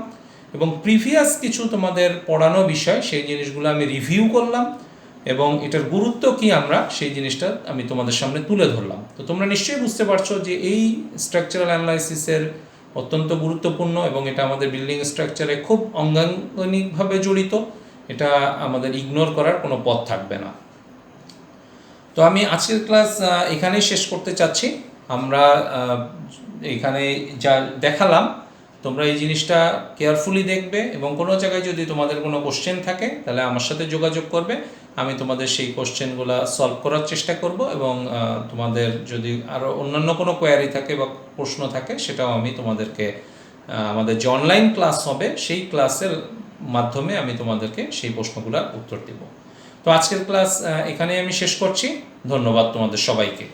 এবং প্রিভিয়াস কিছু তোমাদের পড়ানো বিষয় সেই জিনিসগুলো আমি রিভিউ করলাম, এবং এটার গুরুত্ব কি আমরা সেই জিনিসটা আমি তোমাদের সামনে তুলে ধরলাম। তো তোমরা নিশ্চয়ই বুঝতে পারছো যে এই স্ট্রাকচারাল অ্যানালাইসিসের অত্যন্ত গুরুত্বপূর্ণ, এবং এটা আমাদের বিল্ডিং স্ট্রাকচারে খুব অঙ্গাঙ্গিকভাবে জড়িত, এটা আমাদের ইগনোর করার কোনো পথ থাকবে না। তো আমি আজকের ক্লাস এখানেই শেষ করতে চাচ্ছি। আমরা এখানে যা দেখালাম তোমরা এই জিনিসটা কেয়ারফুলি দেখবে, এবং কোনো জায়গায় যদি তোমাদের কোনো কোশ্চেন থাকে তাহলে আমার সাথে যোগাযোগ করবে, আমি তোমাদের সেই কোশ্চেনগুলো সলভ করার চেষ্টা করব, এবং তোমাদের যদি আরও অন্যান্য কোনো কোয়ারি থাকে বা প্রশ্ন থাকে সেটাও আমি তোমাদেরকে আমাদের যে অনলাইন ক্লাস হবে সেই ক্লাসের মাধ্যমে আমি তোমাদেরকে সেই প্রশ্নগুলোর উত্তর দেব। তো আজকের ক্লাস এখানেই আমি শেষ করছি। ধন্যবাদ তোমাদের সবাইকে।